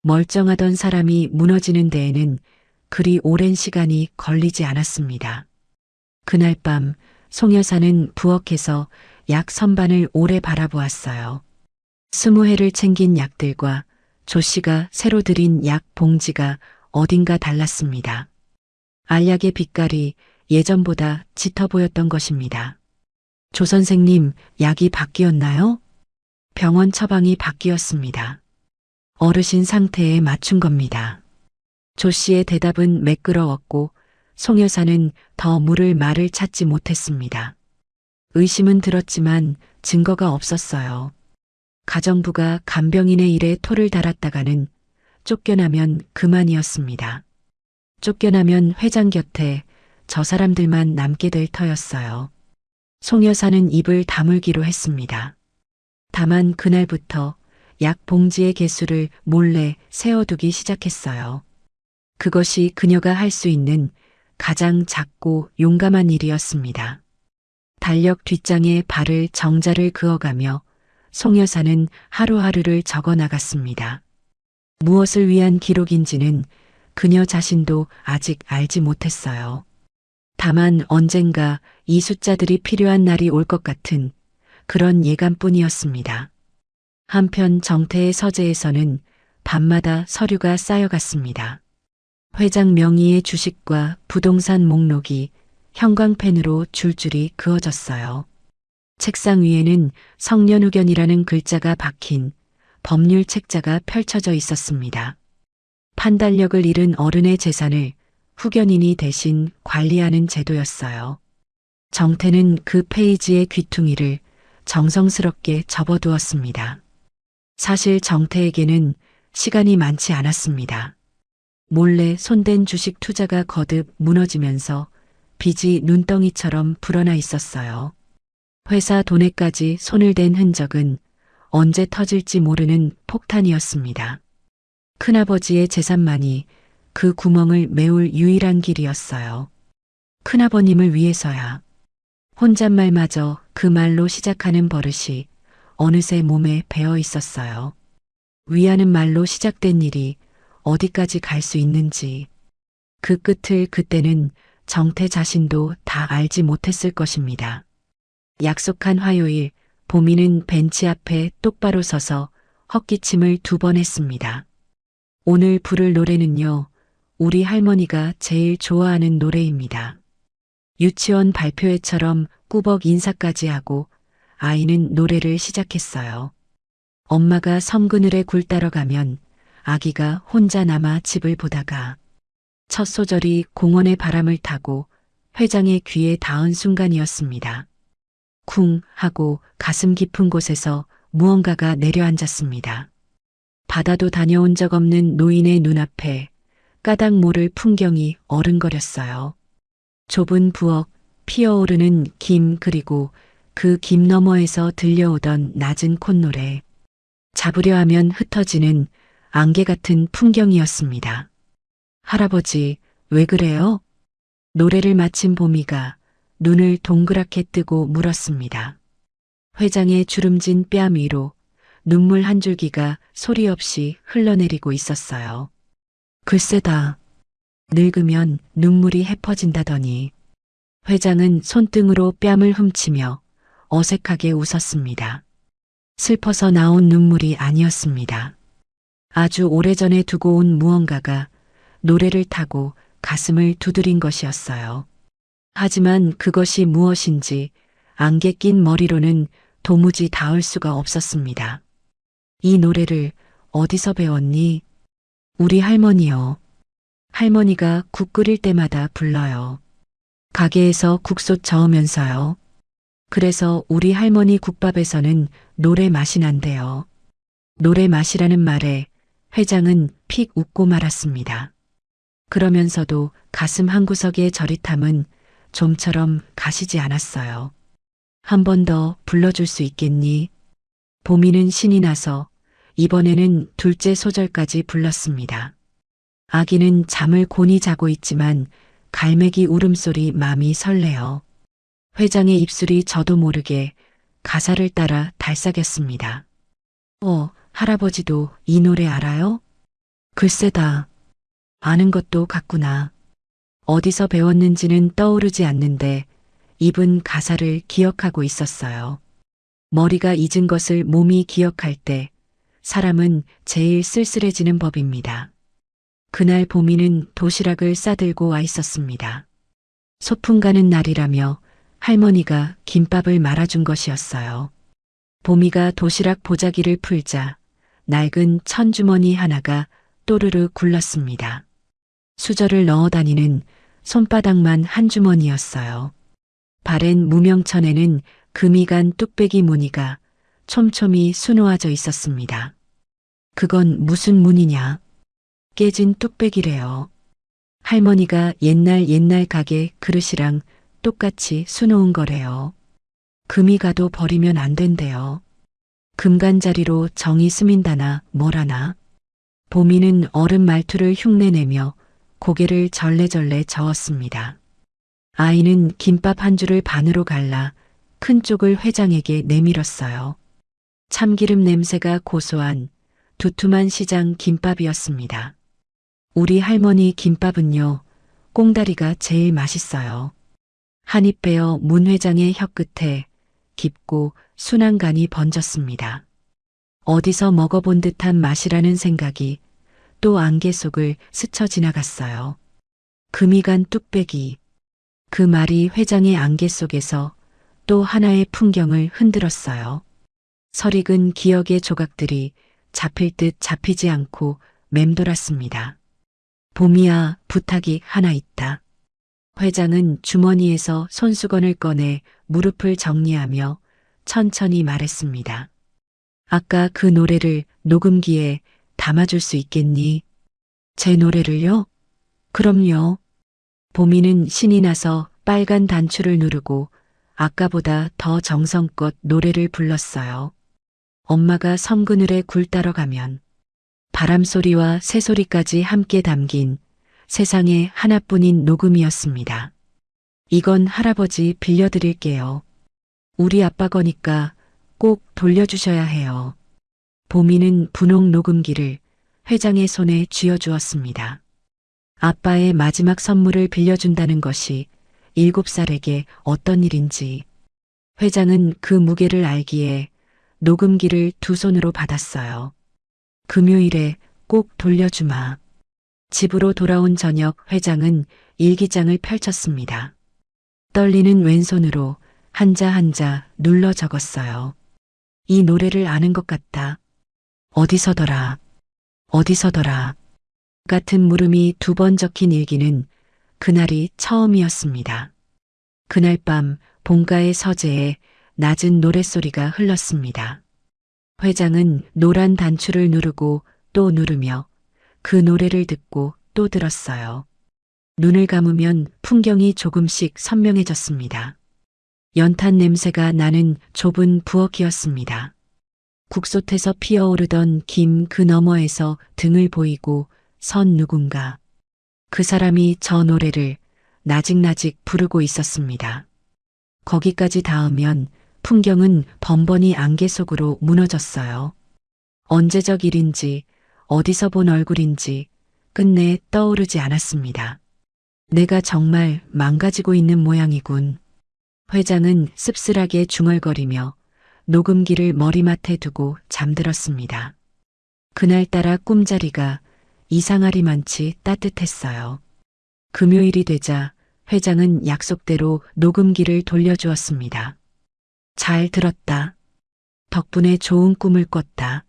멀쩡하던 사람이 무너지는 데에는 그리 오랜 시간이 걸리지 않았습니다. 그날 밤 송 여사는 부엌에서 약 선반을 오래 바라보았어요. 20회를 챙긴 약들과 조 씨가 새로 들인 약 봉지가 어딘가 달랐습니다. 알약의 빛깔이 예전보다 짙어 보였던 것입니다. 조 선생님, 약이 바뀌었나요? 병원 처방이 바뀌었습니다. 어르신 상태에 맞춘 겁니다. 조 씨의 대답은 매끄러웠고 송 여사는 더 물을 말을 찾지 못했습니다. 의심은 들었지만 증거가 없었어요. 가정부가 간병인의 일에 토를 달았다가는 쫓겨나면 그만이었습니다. 쫓겨나면 회장 곁에 저 사람들만 남게 될 터였어요. 송 여사는 입을 다물기로 했습니다. 다만 그날부터 약 봉지의 개수를 몰래 세어두기 시작했어요. 그것이 그녀가 할 수 있는 가장 작고 용감한 일이었습니다. 달력 뒷장에 발을 정자를 그어가며 송 여사는 하루하루를 적어 나갔습니다. 무엇을 위한 기록인지는 그녀 자신도 아직 알지 못했어요. 다만 언젠가 이 숫자들이 필요한 날이 올 것 같은 그런 예감뿐이었습니다. 한편 정태의 서재에서는 밤마다 서류가 쌓여갔습니다. 회장 명의의 주식과 부동산 목록이 형광펜으로 줄줄이 그어졌어요. 책상 위에는 성년후견이라는 글자가 박힌 법률 책자가 펼쳐져 있었습니다. 판단력을 잃은 어른의 재산을 후견인이 대신 관리하는 제도였어요. 정태는 그 페이지의 귀퉁이를 정성스럽게 접어두었습니다. 사실 정태에게는 시간이 많지 않았습니다. 몰래 손댄 주식 투자가 거듭 무너지면서 빚이 눈덩이처럼 불어나 있었어요. 회사 돈에까지 손을 댄 흔적은 언제 터질지 모르는 폭탄이었습니다. 큰아버지의 재산만이 그 구멍을 메울 유일한 길이었어요. 큰아버님을 위해서야. 혼잣말마저 그 말로 시작하는 버릇이 어느새 몸에 배어 있었어요. 위하는 말로 시작된 일이 어디까지 갈 수 있는지 그 끝을 그때는 정태 자신도 다 알지 못했을 것입니다. 약속한 화요일, 보미는 벤치 앞에 똑바로 서서 헛기침을 2번 했습니다. 오늘 부를 노래는요, 우리 할머니가 제일 좋아하는 노래입니다. 유치원 발표회처럼 꾸벅 인사까지 하고 아이는 노래를 시작했어요. 엄마가 섬그늘에 굴 따러 가면 아기가 혼자 남아 집을 보다가 첫 소절이 공원의 바람을 타고 회장의 귀에 닿은 순간이었습니다. 쿵 하고 가슴 깊은 곳에서 무언가가 내려앉았습니다. 바다도 다녀온 적 없는 노인의 눈앞에 까닭 모를 풍경이 어른거렸어요. 좁은 부엌, 피어오르는 김 그리고 그 김 너머에서 들려오던 낮은 콧노래. 잡으려 하면 흩어지는 안개 같은 풍경이었습니다. 할아버지, 왜 그래요? 노래를 마친 보미가 눈을 동그랗게 뜨고 물었습니다. 회장의 주름진 뺨 위로 눈물 한 줄기가 소리 없이 흘러내리고 있었어요. 글쎄다. 늙으면 눈물이 해퍼진다더니. 회장은 손등으로 뺨을 훔치며 어색하게 웃었습니다. 슬퍼서 나온 눈물이 아니었습니다. 아주 오래전에 두고 온 무언가가 노래를 타고 가슴을 두드린 것이었어요. 하지만 그것이 무엇인지 안개 낀 머리로는 도무지 닿을 수가 없었습니다. 이 노래를 어디서 배웠니? 우리 할머니요. 할머니가 국 끓일 때마다 불러요. 가게에서 국솥 저으면서요. 그래서 우리 할머니 국밥에서는 노래 맛이 난대요. 노래 맛이라는 말에 회장은 픽 웃고 말았습니다. 그러면서도 가슴 한구석의 저릿함은 좀처럼 가시지 않았어요. 한 번 더 불러줄 수 있겠니? 보미는 신이 나서 이번에는 둘째 소절까지 불렀습니다. 아기는 잠을 곤히 자고 있지만 갈매기 울음소리 맘이 설레어. 회장의 입술이 저도 모르게 가사를 따라 달싹였습니다. 할아버지도 이 노래 알아요? 글쎄다. 아는 것도 같구나. 어디서 배웠는지는 떠오르지 않는데 입은 가사를 기억하고 있었어요. 머리가 잊은 것을 몸이 기억할 때 사람은 제일 쓸쓸해지는 법입니다. 그날 보미는 도시락을 싸들고 와 있었습니다. 소풍 가는 날이라며 할머니가 김밥을 말아준 것이었어요. 보미가 도시락 보자기를 풀자 낡은 천주머니 하나가 또르르 굴렀습니다. 수저를 넣어 다니는 손바닥만 한 주머니였어요. 바랜 무명천에는 금이 간 뚝배기 무늬가 촘촘히 수놓아져 있었습니다. 그건 무슨 무늬냐? 깨진 뚝배기래요. 할머니가 옛날 가게 그릇이랑 똑같이 수놓은 거래요. 금이 가도 버리면 안 된대요. 금간자리로 정이 스민다나 뭐라나. 보미는 어른 말투를 흉내내며 고개를 절레절레 저었습니다. 아이는 김밥 한 줄을 반으로 갈라 큰 쪽을 회장에게 내밀었어요. 참기름 냄새가 고소한 두툼한 시장 김밥이었습니다. 우리 할머니 김밥은요, 꽁다리가 제일 맛있어요. 한 입 베어 문 회장의 혀끝에 깊고 순한 간이 번졌습니다. 어디서 먹어본 듯한 맛이라는 생각이 또 안개 속을 스쳐 지나갔어요. 금이 간 뚝배기. 그 말이 회장의 안개 속에서 또 하나의 풍경을 흔들었어요. 설익은 기억의 조각들이 잡힐 듯 잡히지 않고 맴돌았습니다. 보미야, 부탁이 하나 있다. 회장은 주머니에서 손수건을 꺼내 무릎을 정리하며 천천히 말했습니다. 아까 그 노래를 녹음기에 담아줄 수 있겠니? 제 노래를요? 그럼요. 보미는 신이 나서 빨간 단추를 누르고 아까보다 더 정성껏 노래를 불렀어요. 엄마가 섬그늘에 굴 따러 가면 바람소리와 새소리까지 함께 담긴 세상에 하나뿐인 녹음이었습니다. 이건 할아버지 빌려드릴게요. 우리 아빠 거니까 꼭 돌려주셔야 해요. 보미는 분홍 녹음기를 회장의 손에 쥐어주었습니다. 아빠의 마지막 선물을 빌려준다는 것이 7살에게 어떤 일인지 회장은 그 무게를 알기에 녹음기를 두 손으로 받았어요. 금요일에 꼭 돌려주마. 집으로 돌아온 저녁 회장은 일기장을 펼쳤습니다. 떨리는 왼손으로 한자 한자 눌러 적었어요. 이 노래를 아는 것 같다. 어디서더라. 어디서더라. 같은 물음이 2번 적힌 일기는 그날이 처음이었습니다. 그날 밤 본가의 서재에 낮은 노랫소리가 흘렀습니다. 회장은 노란 단추를 누르고 또 누르며 그 노래를 듣고 또 들었어요. 눈을 감으면 풍경이 조금씩 선명해졌습니다. 연탄 냄새가 나는 좁은 부엌이었습니다. 국솥에서 피어오르던 김 그 너머에서 등을 보이고 선 누군가. 그 사람이 저 노래를 나직나직 부르고 있었습니다. 거기까지 닿으면 풍경은 번번이 안개 속으로 무너졌어요. 언제적 일인지 어디서 본 얼굴인지 끝내 떠오르지 않았습니다. 내가 정말 망가지고 있는 모양이군. 회장은 씁쓸하게 중얼거리며 녹음기를 머리맡에 두고 잠들었습니다. 그날따라 꿈자리가 이상하리만치 따뜻했어요. 금요일이 되자 회장은 약속대로 녹음기를 돌려주었습니다. 잘 들었다. 덕분에 좋은 꿈을 꿨다.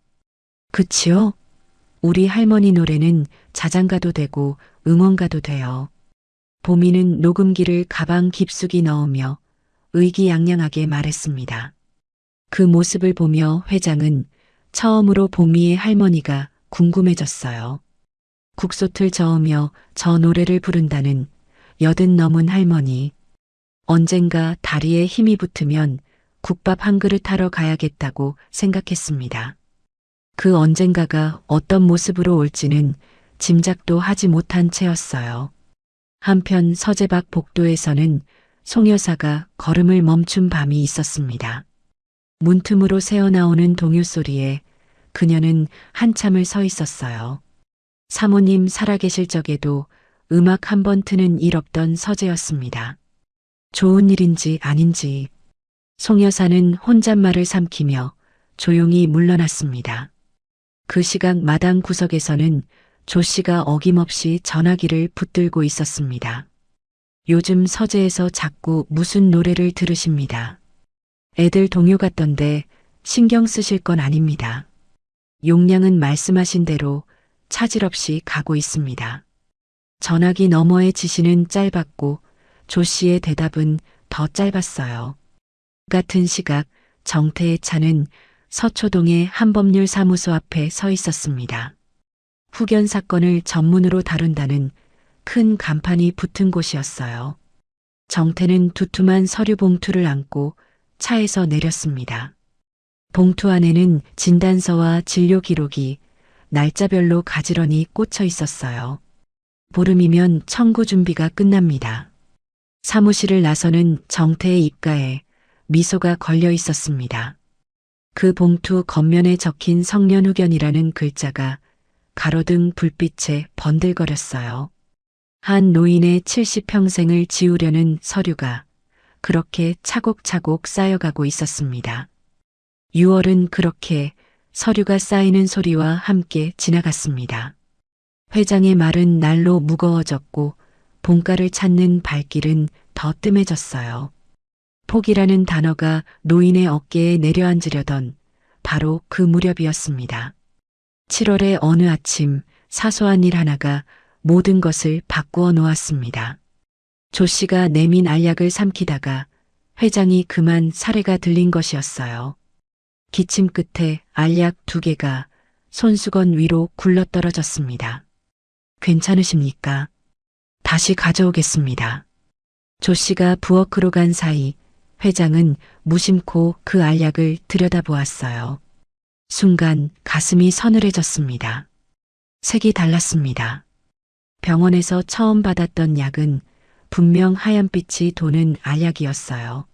그치요? 우리 할머니 노래는 자장가도 되고 응원가도 돼요. 보미는 녹음기를 가방 깊숙이 넣으며 의기양양하게 말했습니다. 그 모습을 보며 회장은 처음으로 보미의 할머니가 궁금해졌어요. 국솥을 저으며 저 노래를 부른다는 80 넘은 할머니. 언젠가 다리에 힘이 붙으면 국밥 한 그릇 하러 가야겠다고 생각했습니다. 그 언젠가가 어떤 모습으로 올지는 짐작도 하지 못한 채였어요. 한편 서재 밖 복도에서는 송 여사가 걸음을 멈춘 밤이 있었습니다. 문틈으로 새어나오는 동요 소리에 그녀는 한참을 서 있었어요. 사모님 살아계실 적에도 음악 한 번 트는 일 없던 서재였습니다. 좋은 일인지 아닌지 송 여사는 혼잣말을 삼키며 조용히 물러났습니다. 그 시각 마당 구석에서는 조 씨가 어김없이 전화기를 붙들고 있었습니다. 요즘 서재에서 자꾸 무슨 노래를 들으십니다. 애들 동요 같던데 신경 쓰실 건 아닙니다. 용량은 말씀하신 대로 차질 없이 가고 있습니다. 전화기 너머의 지시는 짧았고 조 씨의 대답은 더 짧았어요. 같은 시각 정태의 차는 서초동의 한법률 사무소 앞에 서 있었습니다. 후견 사건을 전문으로 다룬다는 큰 간판이 붙은 곳이었어요. 정태는 두툼한 서류 봉투를 안고 차에서 내렸습니다. 봉투 안에는 진단서와 진료 기록이 날짜별로 가지런히 꽂혀 있었어요. 보름이면 청구 준비가 끝납니다. 사무실을 나서는 정태의 입가에 미소가 걸려 있었습니다. 그 봉투 겉면에 적힌 성년후견이라는 글자가 가로등 불빛에 번들거렸어요. 한 노인의 70평생을 지우려는 서류가 그렇게 차곡차곡 쌓여가고 있었습니다. 6월은 그렇게 서류가 쌓이는 소리와 함께 지나갔습니다. 회장의 말은 날로 무거워졌고 본가를 찾는 발길은 더 뜸해졌어요. 포기라는 단어가 노인의 어깨에 내려앉으려던 바로 그 무렵이었습니다. 7월의 어느 아침 사소한 일 하나가 모든 것을 바꾸어 놓았습니다. 조 씨가 내민 알약을 삼키다가 회장이 그만 사례가 들린 것이었어요. 기침 끝에 알약 2개가 손수건 위로 굴러떨어졌습니다. 괜찮으십니까? 다시 가져오겠습니다. 조 씨가 부엌으로 간 사이 회장은 무심코 그 알약을 들여다보았어요. 순간 가슴이 서늘해졌습니다. 색이 달랐습니다. 병원에서 처음 받았던 약은 분명 하얀빛이 도는 알약이었어요.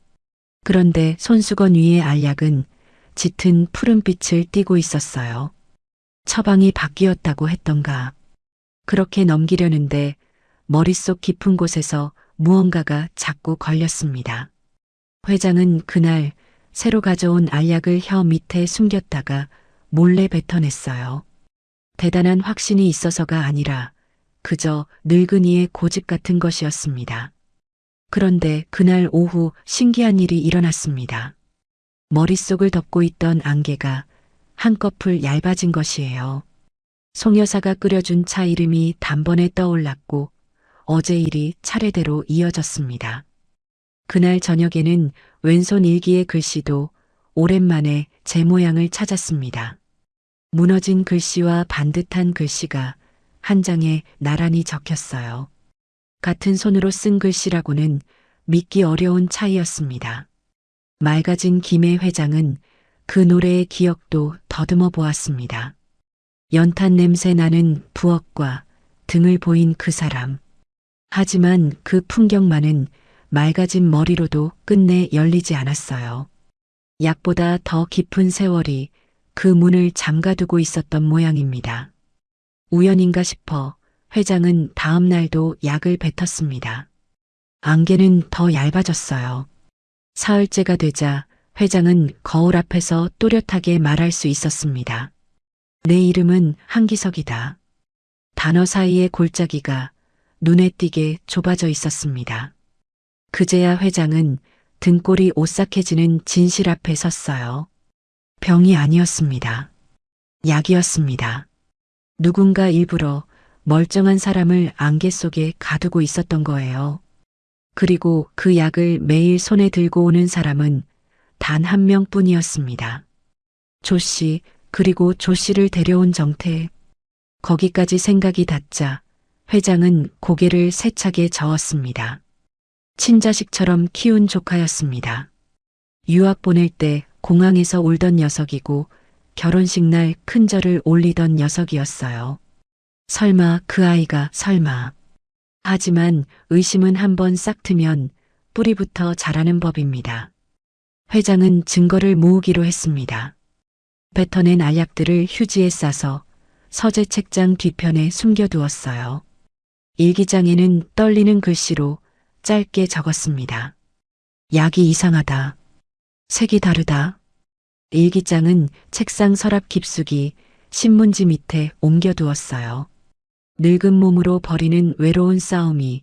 그런데 손수건 위의 알약은 짙은 푸른빛을 띠고 있었어요. 처방이 바뀌었다고 했던가. 그렇게 넘기려는데 머릿속 깊은 곳에서 무언가가 자꾸 걸렸습니다. 회장은 그날 새로 가져온 알약을 혀 밑에 숨겼다가 몰래 뱉어냈어요. 대단한 확신이 있어서가 아니라 그저 늙은이의 고집 같은 것이었습니다. 그런데 그날 오후 신기한 일이 일어났습니다. 머릿속을 덮고 있던 안개가 한꺼풀 얇아진 것이에요. 송 여사가 끓여준 차 이름이 단번에 떠올랐고 어제 일이 차례대로 이어졌습니다. 그날 저녁에는 왼손 일기의 글씨도 오랜만에 제 모양을 찾았습니다. 무너진 글씨와 반듯한 글씨가 한 장에 나란히 적혔어요. 같은 손으로 쓴 글씨라고는 믿기 어려운 차이였습니다. 맑아진 김해 회장은 그 노래의 기억도 더듬어 보았습니다. 연탄 냄새 나는 부엌과 등을 보인 그 사람. 하지만 그 풍경만은 맑아진 머리로도 끝내 열리지 않았어요. 약보다 더 깊은 세월이 그 문을 잠가두고 있었던 모양입니다. 우연인가 싶어 회장은 다음 날도 약을 뱉었습니다. 안개는 더 얇아졌어요. 사흘째가 되자 회장은 거울 앞에서 또렷하게 말할 수 있었습니다. 내 이름은 한기석이다. 단어 사이의 골짜기가 눈에 띄게 좁아져 있었습니다. 그제야 회장은 등골이 오싹해지는 진실 앞에 섰어요. 병이 아니었습니다. 약이었습니다. 누군가 일부러 멀쩡한 사람을 안개 속에 가두고 있었던 거예요. 그리고 그 약을 매일 손에 들고 오는 사람은 단 한 명뿐이었습니다. 조 씨, 그리고 조 씨를 데려온 정태. 거기까지 생각이 닿자 회장은 고개를 세차게 저었습니다. 친자식처럼 키운 조카였습니다. 유학 보낼 때 공항에서 울던 녀석이고 결혼식 날 큰절을 올리던 녀석이었어요. 설마 그 아이가 설마. 하지만 의심은 한번 싹 트면 뿌리부터 자라는 법입니다. 회장은 증거를 모으기로 했습니다. 뱉어낸 알약들을 휴지에 싸서 서재 책장 뒤편에 숨겨두었어요. 일기장에는 떨리는 글씨로 짧게 적었습니다. 약이 이상하다. 색이 다르다. 일기장은 책상 서랍 깊숙이 신문지 밑에 옮겨두었어요. 늙은 몸으로 벌이는 외로운 싸움이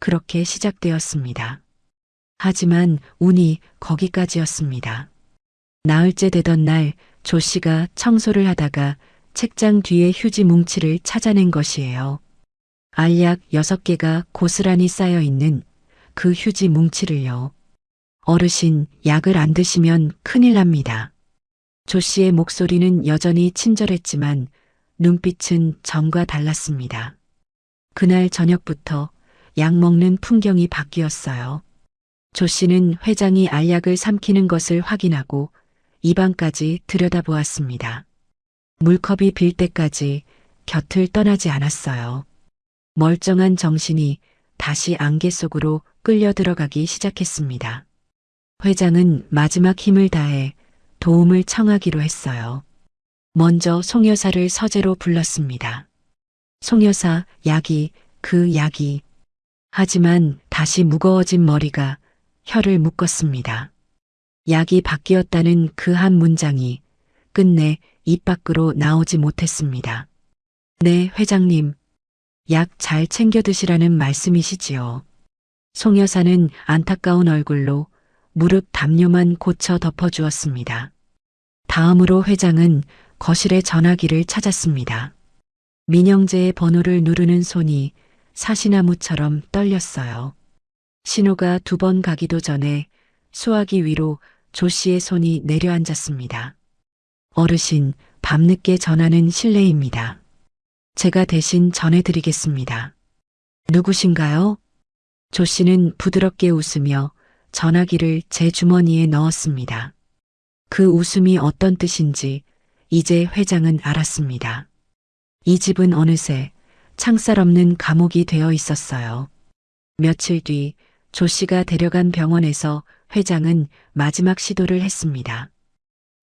그렇게 시작되었습니다. 하지만 운이 거기까지였습니다. 나흘째 되던 날 조 씨가 청소를 하다가 책장 뒤에 휴지 뭉치를 찾아낸 것이에요. 알약 6개가 고스란히 쌓여 있는 그 휴지 뭉치를요. 어르신, 약을 안 드시면 큰일 납니다. 조 씨의 목소리는 여전히 친절했지만 눈빛은 전과 달랐습니다. 그날 저녁부터 약 먹는 풍경이 바뀌었어요. 조 씨는 회장이 알약을 삼키는 것을 확인하고 입안까지 들여다보았습니다. 물컵이 빌 때까지 곁을 떠나지 않았어요. 멀쩡한 정신이 다시 안개 속으로 끌려 들어가기 시작했습니다. 회장은 마지막 힘을 다해 도움을 청하기로 했어요. 먼저 송 여사를 서재로 불렀습니다. 송 여사, 약이, 그 약이. 하지만 다시 무거워진 머리가 혀를 묶었습니다. 약이 바뀌었다는 그 한 문장이 끝내 입 밖으로 나오지 못했습니다. 네, 회장님. 약 잘 챙겨 드시라는 말씀이시지요. 송 여사는 안타까운 얼굴로 무릎 담요만 고쳐 덮어주었습니다. 다음으로 회장은 거실의 전화기를 찾았습니다. 민영재의 번호를 누르는 손이 사시나무처럼 떨렸어요. 신호가 2번 가기도 전에 수화기 위로 조 씨의 손이 내려앉았습니다. 어르신, 밤늦게 전화는 실례입니다. 제가 대신 전해드리겠습니다. 누구신가요? 조 씨는 부드럽게 웃으며 전화기를 제 주머니에 넣었습니다. 그 웃음이 어떤 뜻인지 이제 회장은 알았습니다. 이 집은 어느새 창살 없는 감옥이 되어 있었어요. 며칠 뒤 조 씨가 데려간 병원에서 회장은 마지막 시도를 했습니다.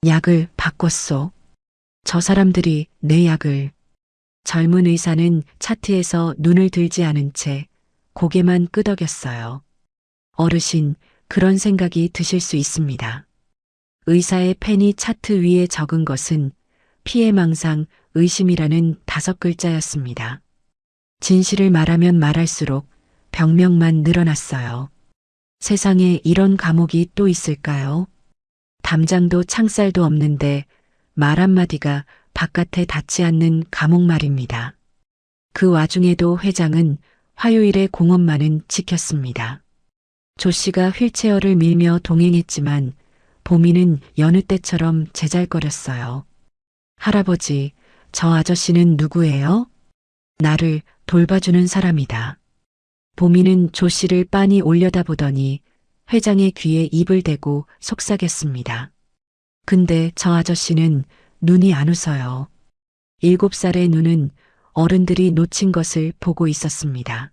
약을 바꿨소. 저 사람들이 내 약을. 젊은 의사는 차트에서 눈을 들지 않은 채 고개만 끄덕였어요. 어르신, 그런 생각이 드실 수 있습니다. 의사의 펜이 차트 위에 적은 것은 피해망상 의심이라는 5글자였습니다. 진실을 말하면 말할수록 병명만 늘어났어요. 세상에 이런 감옥이 또 있을까요? 담장도 창살도 없는데 말 한마디가 바깥에 닿지 않는 감옥 말입니다. 그 와중에도 회장은 화요일의 공원만은 지켰습니다. 조 씨가 휠체어를 밀며 동행했지만 보미는 여느 때처럼 제잘거렸어요. 할아버지, 저 아저씨는 누구예요? 나를 돌봐주는 사람이다. 보미는 조 씨를 빤히 올려다보더니 회장의 귀에 입을 대고 속삭였습니다. 근데 저 아저씨는 눈이 안 웃어요. 7살의 눈은 어른들이 놓친 것을 보고 있었습니다.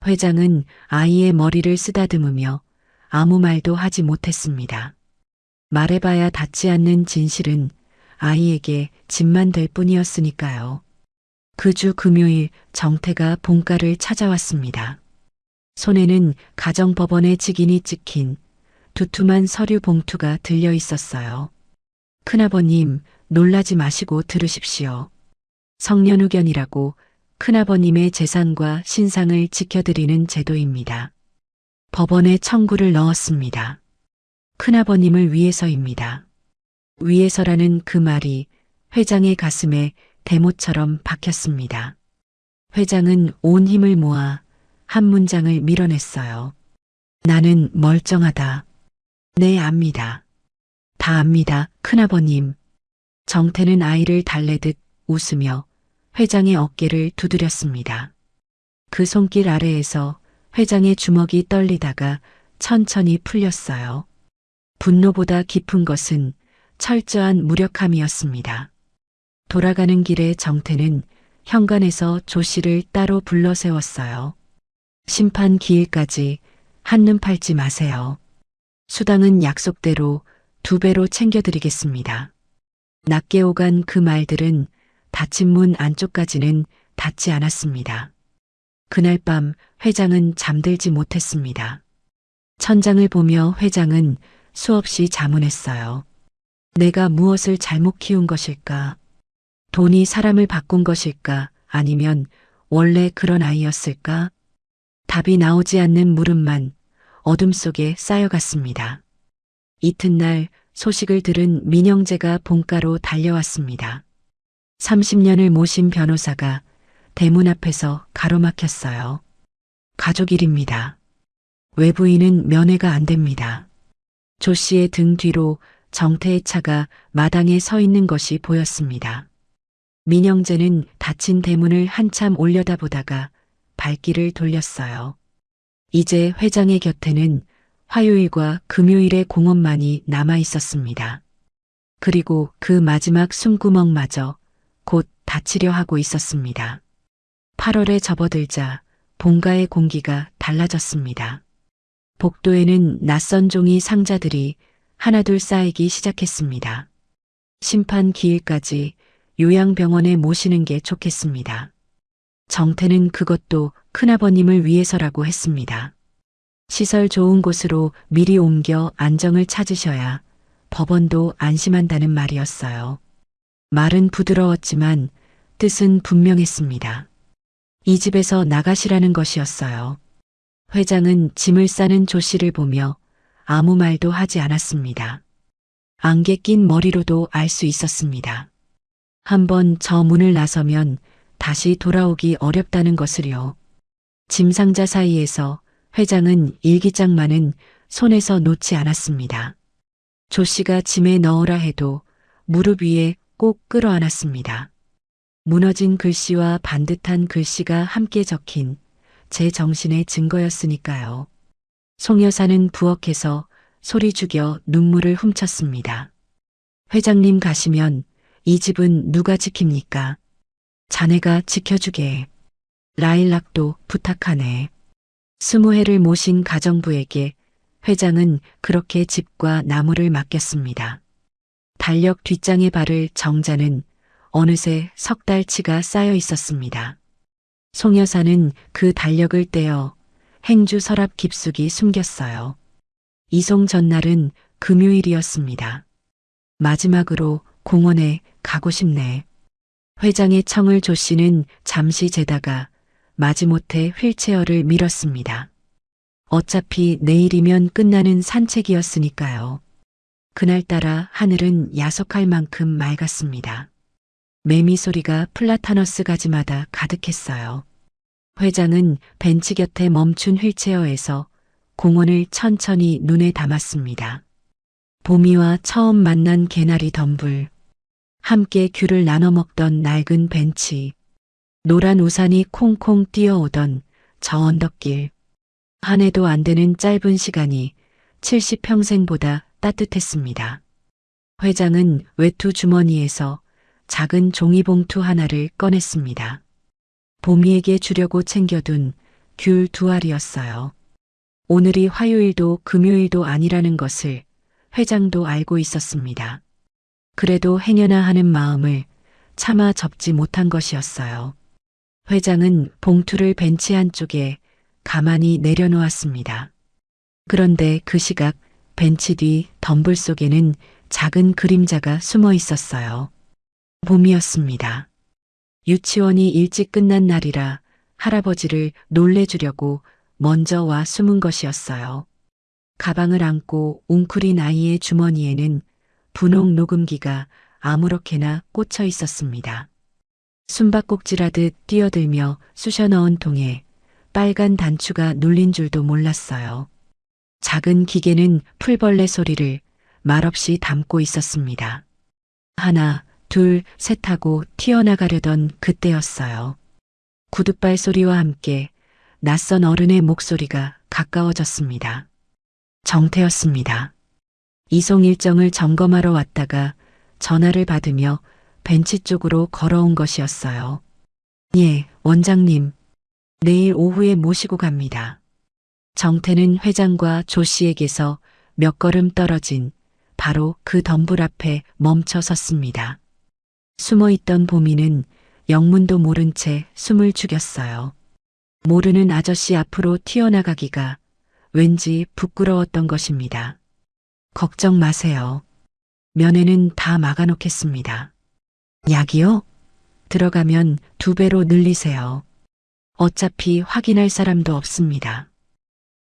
회장은 아이의 머리를 쓰다듬으며 아무 말도 하지 못했습니다. 말해봐야 닿지 않는 진실은 아이에게 짐만 될 뿐이었으니까요. 그 주 금요일 정태가 본가를 찾아왔습니다. 손에는 가정법원의 직인이 찍힌 두툼한 서류 봉투가 들려 있었어요. 큰아버님, 놀라지 마시고 들으십시오. 성년후견이라고 큰아버님의 재산과 신상을 지켜드리는 제도입니다. 법원에 청구를 넣었습니다. 큰아버님을 위해서입니다. 위해서라는 그 말이 회장의 가슴에 대못처럼 박혔습니다. 회장은 온 힘을 모아 한 문장을 밀어냈어요. 나는 멀쩡하다. 네, 압니다. 다 압니다, 큰아버님. 정태는 아이를 달래듯 웃으며 회장의 어깨를 두드렸습니다. 그 손길 아래에서 회장의 주먹이 떨리다가 천천히 풀렸어요. 분노보다 깊은 것은 철저한 무력함이었습니다. 돌아가는 길에 정태는 현관에서 조 씨를 따로 불러 세웠어요. 심판 기일까지 한눈 팔지 마세요. 수당은 약속대로 2배로 챙겨드리겠습니다. 낮게 오간 그 말들은 닫힌 문 안쪽까지는 닿지 않았습니다. 그날 밤 회장은 잠들지 못했습니다. 천장을 보며 회장은 수없이 자문했어요. 내가 무엇을 잘못 키운 것일까? 돈이 사람을 바꾼 것일까? 아니면 원래 그런 아이였을까? 답이 나오지 않는 물음만 어둠 속에 쌓여갔습니다. 이튿날 소식을 들은 민영재가 본가로 달려왔습니다. 30년을 모신 변호사가 대문 앞에서 가로막혔어요. 가족 일입니다. 외부인은 면회가 안 됩니다. 조 씨의 등 뒤로 정태의 차가 마당에 서 있는 것이 보였습니다. 민영재는 닫힌 대문을 한참 올려다보다가 발길을 돌렸어요. 이제 회장의 곁에는 화요일과 금요일의 공원만이 남아 있었습니다. 그리고 그 마지막 숨구멍마저 곧 닫히려 하고 있었습니다. 8월에 접어들자 본가의 공기가 달라졌습니다. 복도에는 낯선 종이 상자들이 하나둘 쌓이기 시작했습니다. 심판 기일까지 요양병원에 모시는 게 좋겠습니다. 정태는 그것도 큰아버님을 위해서라고 했습니다. 시설 좋은 곳으로 미리 옮겨 안정을 찾으셔야 법원도 안심한다는 말이었어요. 말은 부드러웠지만 뜻은 분명했습니다. 이 집에서 나가시라는 것이었어요. 회장은 짐을 싸는 조 씨를 보며 아무 말도 하지 않았습니다. 안개 낀 머리로도 알 수 있었습니다. 한번 저 문을 나서면 다시 돌아오기 어렵다는 것을요. 짐 상자 사이에서 회장은 일기장만은 손에서 놓지 않았습니다. 조 씨가 짐에 넣으라 해도 무릎 위에 꼭 끌어안았습니다. 무너진 글씨와 반듯한 글씨가 함께 적힌 제 정신의 증거였으니까요. 송 여사는 부엌에서 소리 죽여 눈물을 훔쳤습니다. 회장님 가시면 이 집은 누가 지킵니까? 자네가 지켜주게. 라일락도 부탁하네. 20회를 모신 가정부에게 회장은 그렇게 집과 나무를 맡겼습니다. 달력 뒷장에 바를 정자는 어느새 석 달치가 쌓여 있었습니다. 송 여사는 그 달력을 떼어 행주 서랍 깊숙이 숨겼어요. 이송 전날은 금요일이었습니다. 마지막으로 공원에 가고 싶네. 회장의 청을 조 씨는 잠시 재다가 마지못해 휠체어를 밀었습니다. 어차피 내일이면 끝나는 산책이었으니까요. 그날따라 하늘은 야속할 만큼 맑았습니다. 매미 소리가 플라타너스 가지마다 가득했어요. 회장은 벤치 곁에 멈춘 휠체어에서 공원을 천천히 눈에 담았습니다. 봄이와 처음 만난 개나리 덤불, 함께 귤을 나눠 먹던 낡은 벤치, 노란 우산이 콩콩 뛰어오던 저 언덕길. 한 해도 안 되는 짧은 시간이 70평생보다 따뜻했습니다. 회장은 외투 주머니에서 작은 종이봉투 하나를 꺼냈습니다. 봄이에게 주려고 챙겨둔 귤 2알이었어요. 오늘이 화요일도 금요일도 아니라는 것을 회장도 알고 있었습니다. 그래도 행여나 하는 마음을 차마 접지 못한 것이었어요. 회장은 봉투를 벤치 한쪽에 가만히 내려놓았습니다. 그런데 그 시각 벤치 뒤 덤불 속에는 작은 그림자가 숨어 있었어요. 봄이었습니다. 유치원이 일찍 끝난 날이라 할아버지를 놀래주려고 먼저 와 숨은 것이었어요. 가방을 안고 웅크린 아이의 주머니에는 분홍 녹음기가 아무렇게나 꽂혀 있었습니다. 숨바꼭질하듯 뛰어들며 쑤셔 넣은 통에 빨간 단추가 눌린 줄도 몰랐어요. 작은 기계는 풀벌레 소리를 말없이 담고 있었습니다. 하나, 둘, 셋 하고 튀어나가려던 그때였어요. 구둣발 소리와 함께 낯선 어른의 목소리가 가까워졌습니다. 정태였습니다. 이송 일정을 점검하러 왔다가 전화를 받으며 벤치 쪽으로 걸어온 것이었어요. 예, 원장님. 내일 오후에 모시고 갑니다. 정태는 회장과 조 씨에게서 몇 걸음 떨어진 바로 그 덤불 앞에 멈춰 섰습니다. 숨어있던 보미는 영문도 모른 채 숨을 죽였어요. 모르는 아저씨 앞으로 튀어나가기가 왠지 부끄러웠던 것입니다. 걱정 마세요. 면회는 다 막아놓겠습니다. 약이요? 들어가면 2배로 늘리세요. 어차피 확인할 사람도 없습니다.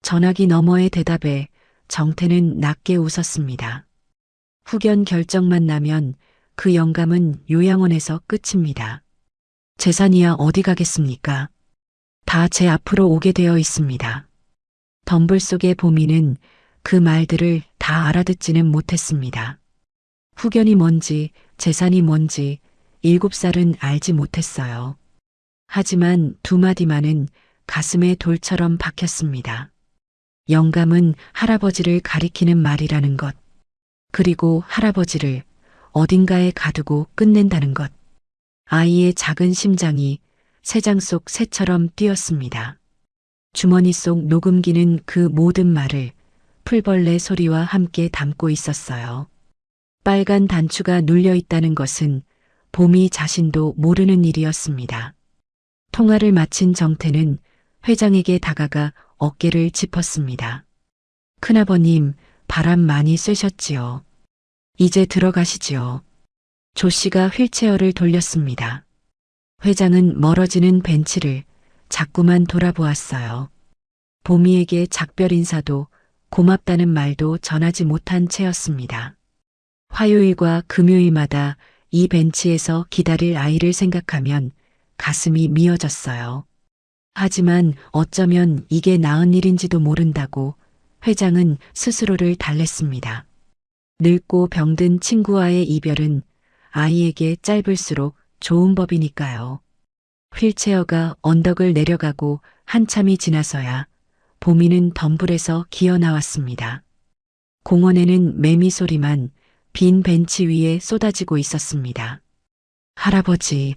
전화기 너머의 대답에 정태는 낮게 웃었습니다. 후견 결정만 나면 그 영감은 요양원에서 끝입니다. 재산이야 어디 가겠습니까? 다 제 앞으로 오게 되어 있습니다. 덤불 속의 보미는 그 말들을 다 알아듣지는 못했습니다. 후견이 뭔지 재산이 뭔지 7살은 알지 못했어요. 하지만 2마디만은 가슴에 돌처럼 박혔습니다. 영감은 할아버지를 가리키는 말이라는 것, 그리고 할아버지를 어딘가에 가두고 끝낸다는 것. 아이의 작은 심장이 새장 속 새처럼 뛰었습니다. 주머니 속 녹음기는 그 모든 말을 풀벌레 소리와 함께 담고 있었어요. 빨간 단추가 눌려 있다는 것은 봄이 자신도 모르는 일이었습니다. 통화를 마친 정태는 회장에게 다가가 어깨를 짚었습니다. 큰아버님, 바람 많이 쐬셨지요. 이제 들어가시지요. 조 씨가 휠체어를 돌렸습니다. 회장은 멀어지는 벤치를 자꾸만 돌아보았어요. 봄이에게 작별 인사도 고맙다는 말도 전하지 못한 채였습니다. 화요일과 금요일마다 이 벤치에서 기다릴 아이를 생각하면 가슴이 미어졌어요. 하지만 어쩌면 이게 나은 일인지도 모른다고 회장은 스스로를 달랬습니다. 늙고 병든 친구와의 이별은 아이에게 짧을수록 좋은 법이니까요. 휠체어가 언덕을 내려가고 한참이 지나서야 봄이는 덤불에서 기어 나왔습니다. 공원에는 매미 소리만 빈 벤치 위에 쏟아지고 있었습니다. 할아버지,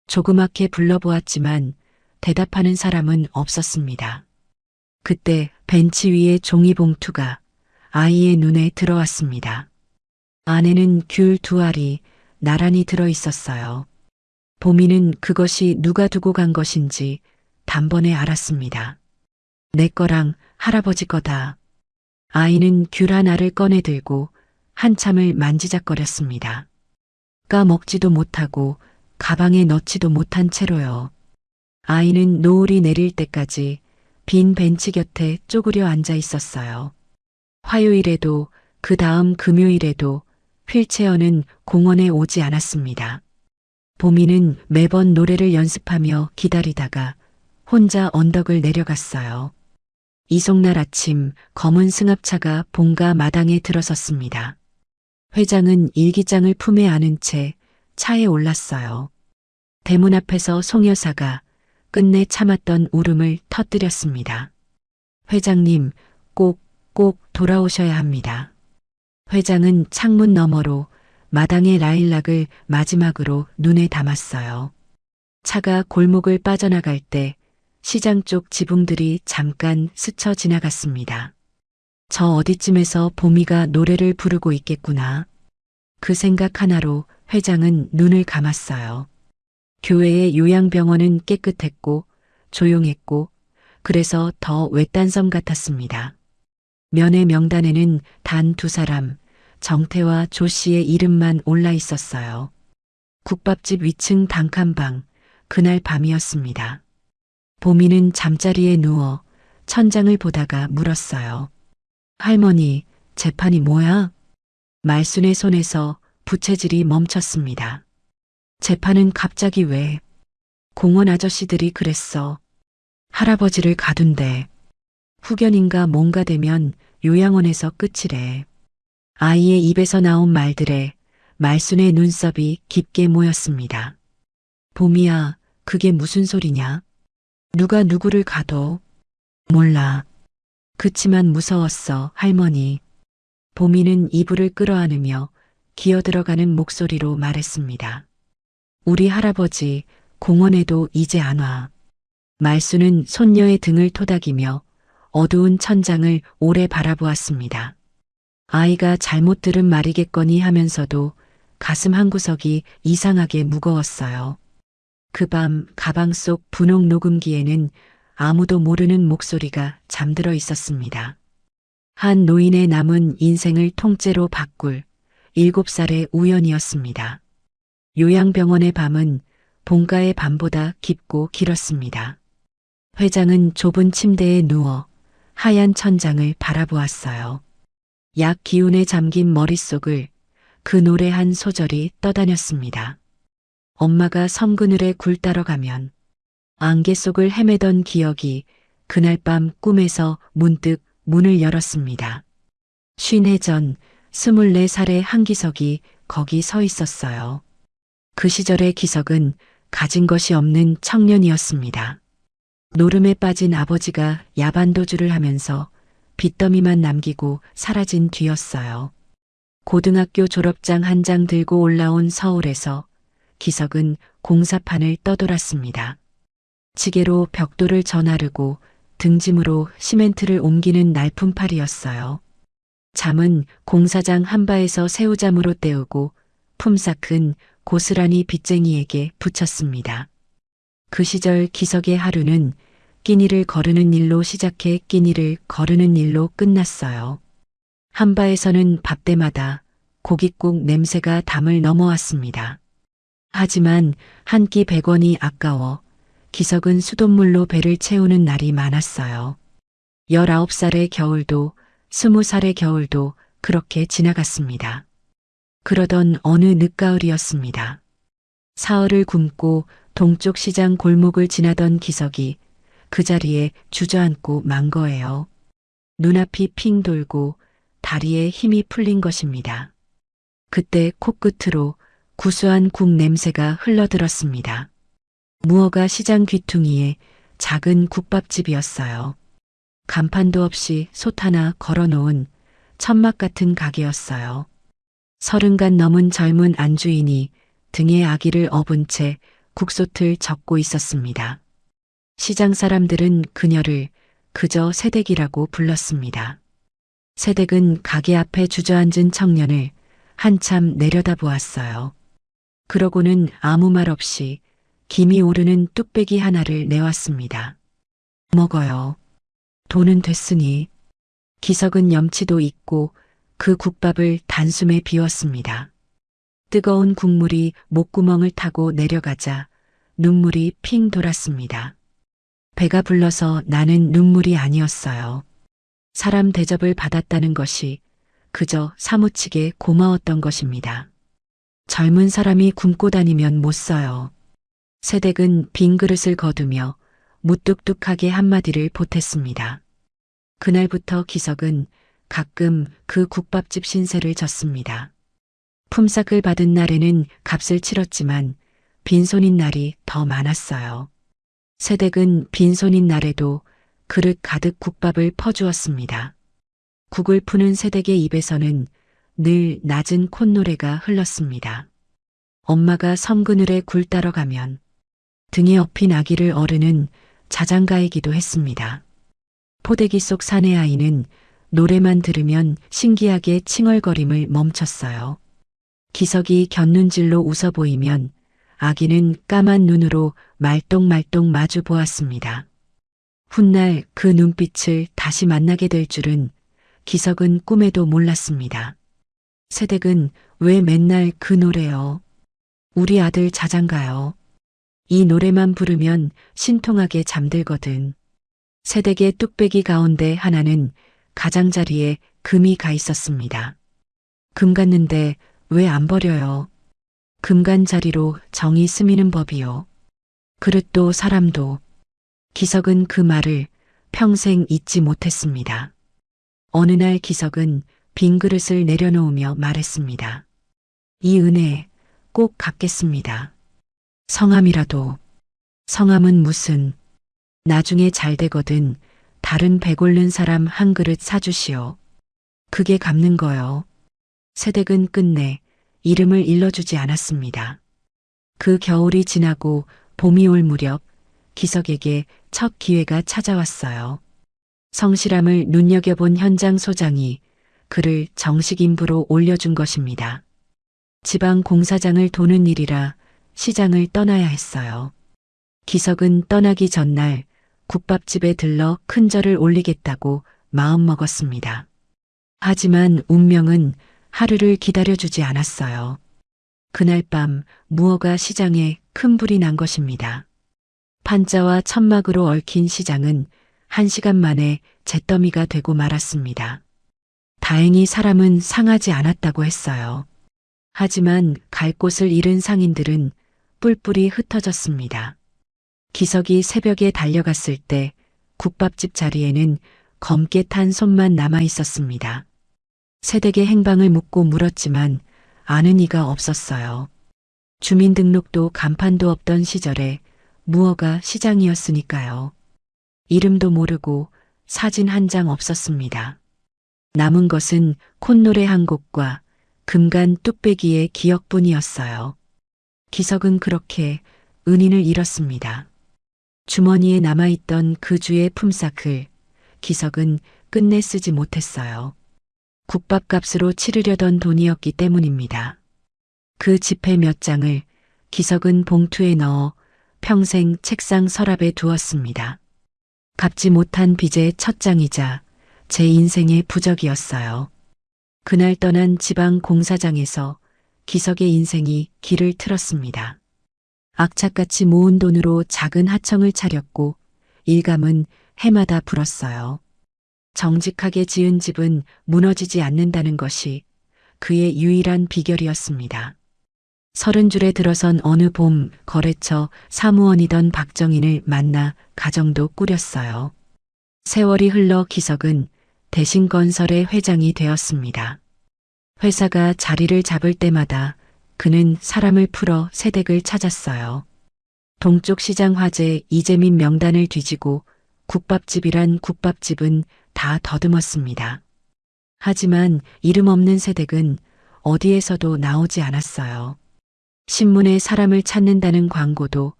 조그맣게 불러보았지만 대답하는 사람은 없었습니다. 그때 벤치 위에 종이봉투가 아이의 눈에 들어왔습니다. 안에는 귤 2알이 나란히 들어 있었어요. 보미는 그것이 누가 두고 간 것인지 단번에 알았습니다. 내 거랑 할아버지 거다. 아이는 귤 하나를 꺼내 들고 한참을 만지작거렸습니다. 까먹지도 못하고 가방에 넣지도 못한 채로요. 아이는 노을이 내릴 때까지 빈 벤치 곁에 쪼그려 앉아 있었어요. 화요일에도 그 다음 금요일에도 휠체어는 공원에 오지 않았습니다. 보미는 매번 노래를 연습하며 기다리다가 혼자 언덕을 내려갔어요. 이송날 아침 검은 승합차가 본가 마당에 들어섰습니다. 회장은 일기장을 품에 안은 채 차에 올랐어요. 대문 앞에서 송 여사가 끝내 참았던 울음을 터뜨렸습니다. 회장님, 꼭 돌아오셔야 합니다. 회장은 창문 너머로 마당의 라일락을 마지막으로 눈에 담았어요. 차가 골목을 빠져나갈 때 시장 쪽 지붕들이 잠깐 스쳐 지나갔습니다. 저 어디쯤에서 보미가 노래를 부르고 있겠구나. 그 생각 하나로 회장은 눈을 감았어요. 교회의 요양병원은 깨끗했고 조용했고 그래서 더 외딴 섬 같았습니다. 면회 명단에는 단 2사람, 정태와 조 씨의 이름만 올라 있었어요. 국밥집 위층 단칸방, 그날 밤이었습니다. 보미는 잠자리에 누워 천장을 보다가 물었어요. 할머니, 재판이 뭐야? 말순의 손에서 부채질이 멈췄습니다. 재판은 갑자기 왜? 공원 아저씨들이 그랬어. 할아버지를 가둔대. 후견인가 뭔가 되면 요양원에서 끝이래. 아이의 입에서 나온 말들에 말순의 눈썹이 깊게 모였습니다. 보미야, 그게 무슨 소리냐? 누가 누구를 가둬? 몰라. 그치만 무서웠어, 할머니. 보미는 이불을 끌어안으며 기어들어가는 목소리로 말했습니다. 우리 할아버지 공원에도 이제 안 와. 말순은 손녀의 등을 토닥이며 어두운 천장을 오래 바라보았습니다. 아이가 잘못 들은 말이겠거니 하면서도 가슴 한구석이 이상하게 무거웠어요. 그 밤 가방 속 분홍 녹음기에는 아무도 모르는 목소리가 잠들어 있었습니다. 한 노인의 남은 인생을 통째로 바꿀 7살의 우연이었습니다. 요양병원의 밤은 본가의 밤보다 깊고 길었습니다. 회장은 좁은 침대에 누워 하얀 천장을 바라보았어요. 약 기운에 잠긴 머릿속을 그 노래 한 소절이 떠다녔습니다. 엄마가 섬 그늘에 굴 따러 가면 안개 속을 헤매던 기억이 그날 밤 꿈에서 문득 문을 열었습니다. 50해 전 24살의 한기석이 거기 서 있었어요. 그 시절의 기석은 가진 것이 없는 청년이었습니다. 노름에 빠진 아버지가 야반도주를 하면서 빚더미만 남기고 사라진 뒤였어요. 고등학교 졸업장 한 장 들고 올라온 서울에서 기석은 공사판을 떠돌았습니다. 지게로 벽돌을 전하르고 등짐으로 시멘트를 옮기는 날품팔이였어요. 잠은 공사장 한바에서 새우잠으로 때우고 품삯은 고스란히 빚쟁이에게 붙였습니다. 그 시절 기석의 하루는 끼니를 거르는 일로 시작해 끼니를 거르는 일로 끝났어요. 한바에서는 밥때마다 고깃국 냄새가 담을 넘어왔습니다. 하지만 한 끼 100원이 아까워 기석은 수돗물로 배를 채우는 날이 많았어요. 19살의 겨울도 20살의 겨울도 그렇게 지나갔습니다. 그러던 어느 늦가을이었습니다. 사흘을 굶고 동쪽 시장 골목을 지나던 기석이 그 자리에 주저앉고 만 거예요. 눈앞이 핑 돌고 다리에 힘이 풀린 것입니다. 그때 코끝으로 구수한 국 냄새가 흘러들었습니다. 무허가 시장 귀퉁이에 작은 국밥집이었어요. 간판도 없이 솥 하나 걸어놓은 천막 같은 가게였어요. 30간 넘은 젊은 안주인이 등에 아기를 업은 채 국솥을 적고 있었습니다. 시장 사람들은 그녀를 그저 새댁이라고 불렀습니다. 새댁은 가게 앞에 주저앉은 청년을 한참 내려다보았어요. 그러고는 아무 말 없이 김이 오르는 뚝배기 하나를 내왔습니다. 먹어요. 돈은 됐으니. 기석은 염치도 있고 그 국밥을 단숨에 비웠습니다. 뜨거운 국물이 목구멍을 타고 내려가자 눈물이 핑 돌았습니다. 배가 불러서 나는 눈물이 아니었어요. 사람 대접을 받았다는 것이 그저 사무치게 고마웠던 것입니다. 젊은 사람이 굶고 다니면 못 써요. 새댁은 빈 그릇을 거두며 무뚝뚝하게 한마디를 보탰습니다. 그날부터 기석은 가끔 그 국밥집 신세를 졌습니다. 품삯을 받은 날에는 값을 치렀지만 빈손인 날이 더 많았어요. 새댁은 빈손인 날에도 그릇 가득 국밥을 퍼주었습니다. 국을 푸는 새댁의 입에서는 늘 낮은 콧노래가 흘렀습니다. 엄마가 섬그늘에 굴 따러 가면 등에 업힌 아기를 어르는 자장가이기도 했습니다. 포대기 속 사내 아이는 노래만 들으면 신기하게 칭얼거림을 멈췄어요. 기석이 곁눈질로 웃어 보이면 아기는 까만 눈으로 말똥말똥 마주 보았습니다. 훗날 그 눈빛을 다시 만나게 될 줄은 기석은 꿈에도 몰랐습니다. 새댁은 왜 맨날 그 노래요? 우리 아들 자장가요. 이 노래만 부르면 신통하게 잠들거든. 새댁의 뚝배기 가운데 하나는 가장자리에 금이 가 있었습니다. 금 갔는데 왜 안 버려요? 금 간 자리로 정이 스미는 법이요. 그릇도 사람도. 기석은 그 말을 평생 잊지 못했습니다. 어느 날 기석은 빈 그릇을 내려놓으며 말했습니다. 이 은혜 꼭 갚겠습니다. 성함이라도. 성함은 무슨. 나중에 잘 되거든 다른 배 고른 사람 한 그릇 사주시오. 그게 갚는 거요. 새댁은 끝내 이름을 일러주지 않았습니다. 그 겨울이 지나고 봄이 올 무렵 기석에게 첫 기회가 찾아왔어요. 성실함을 눈여겨본 현장 소장이 그를 정식 인부로 올려준 것입니다. 지방 공사장을 도는 일이라 시장을 떠나야 했어요. 기석은 떠나기 전날 국밥집에 들러 큰 절을 올리겠다고 마음먹었습니다. 하지만 운명은 하루를 기다려주지 않았어요. 그날 밤 무어가 시장에 큰 불이 난 것입니다. 판자와 천막으로 얽힌 시장은 1시간 만에 잿더미가 되고 말았습니다. 다행히 사람은 상하지 않았다고 했어요. 하지만 갈 곳을 잃은 상인들은 뿔뿔이 흩어졌습니다. 기석이 새벽에 달려갔을 때 국밥집 자리에는 검게 탄 손만 남아 있었습니다. 새댁의 행방을 묻고 물었지만 아는 이가 없었어요. 주민등록도 간판도 없던 시절에 무어가 시장이었으니까요. 이름도 모르고 사진 한 장 없었습니다. 남은 것은 콧노래 한 곡과 금간 뚝배기의 기억뿐이었어요. 기석은 그렇게 은인을 잃었습니다. 주머니에 남아있던 그 주의 품삯을 기석은 끝내 쓰지 못했어요. 국밥값으로 치르려던 돈이었기 때문입니다. 그 지폐 몇 장을 기석은 봉투에 넣어 평생 책상 서랍에 두었습니다. 갚지 못한 빚의 첫 장이자 제 인생의 부적이었어요. 그날 떠난 지방 공사장에서 기석의 인생이 길을 틀었습니다. 악착같이 모은 돈으로 작은 하청을 차렸고 일감은 해마다 불었어요. 정직하게 지은 집은 무너지지 않는다는 것이 그의 유일한 비결이었습니다. 30줄에 들어선 어느 봄 거래처 사무원이던 박정인을 만나 가정도 꾸렸어요. 세월이 흘러 기석은 대신건설의 회장이 되었습니다. 회사가 자리를 잡을 때마다 그는 사람을 풀어 새댁을 찾았어요. 동쪽 시장 화재 이재민 명단을 뒤지고 국밥집이란 국밥집은 다 더듬었습니다. 하지만 이름 없는 새댁은 어디에서도 나오지 않았어요. 신문에 사람을 찾는다는 광고도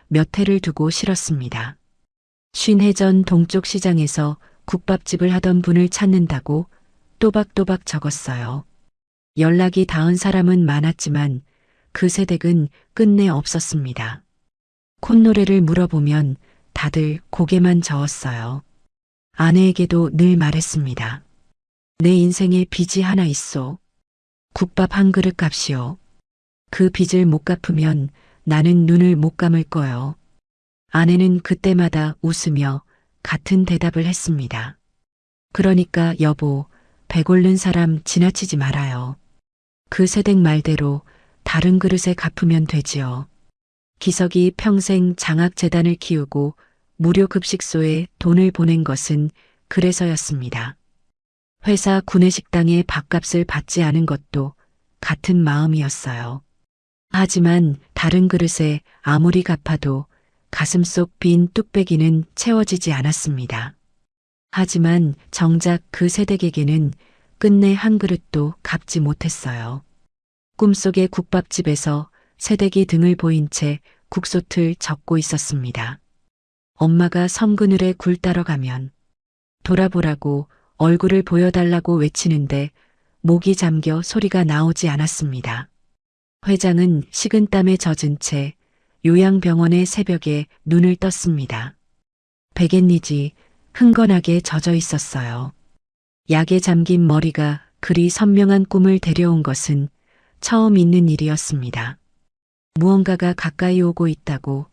몇 해를 두고 실었습니다. 쉰해 전 동쪽 시장에서 국밥집을 하던 분을 찾는다고 또박또박 적었어요. 연락이 닿은 사람은 많았지만 그 세댁은 끝내 없었습니다. 콧노래를 물어보면 다들 고개만 저었어요. 아내에게도 늘 말했습니다. 내 인생에 빚이 하나 있어. 국밥 한 그릇 값이요. 그 빚을 못 갚으면 나는 눈을 못 감을 거요. 아내는 그때마다 웃으며 같은 대답을 했습니다. 그러니까 여보, 배 고른 사람 지나치지 말아요. 그 세댁 말대로 다른 그릇에 갚으면 되지요. 기석이 평생 장학재단을 키우고 무료급식소에 돈을 보낸 것은 그래서였습니다. 회사 구내식당에 밥값을 받지 않은 것도 같은 마음이었어요. 하지만 다른 그릇에 아무리 갚아도 가슴속 빈 뚝배기는 채워지지 않았습니다. 하지만 정작 그 세댁에게는 끝내 한 그릇도 갚지 못했어요. 꿈속의 국밥집에서 세댁이 등을 보인 채 국솥을 젓고 있었습니다. 엄마가 섬그늘에 굴 따러 가면 돌아보라고 얼굴을 보여달라고 외치는데 목이 잠겨 소리가 나오지 않았습니다. 회장은 식은땀에 젖은 채 요양병원의 새벽에 눈을 떴습니다. 백엔니지 흥건하게 젖어 있었어요. 약에 잠긴 머리가 그리 선명한 꿈을 데려온 것은 처음 있는 일이었습니다. 무언가가 가까이 오고 있다고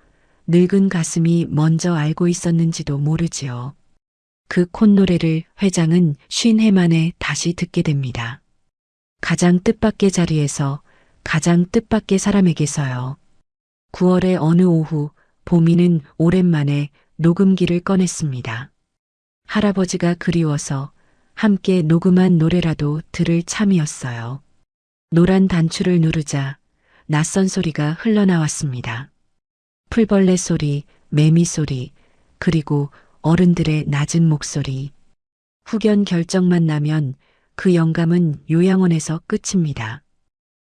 늙은 가슴이 먼저 알고 있었는지도 모르지요. 그 콧노래를 회장은 50해 만에 다시 듣게 됩니다. 가장 뜻밖의 자리에서 가장 뜻밖의 사람에게서요. 9월의 어느 오후 보미는 오랜만에 녹음기를 꺼냈습니다. 할아버지가 그리워서 함께 녹음한 노래라도 들을 참이었어요. 노란 단추를 누르자 낯선 소리가 흘러나왔습니다. 풀벌레 소리, 매미 소리, 그리고 어른들의 낮은 목소리. 후견 결정만 나면 그 영감은 요양원에서 끝입니다.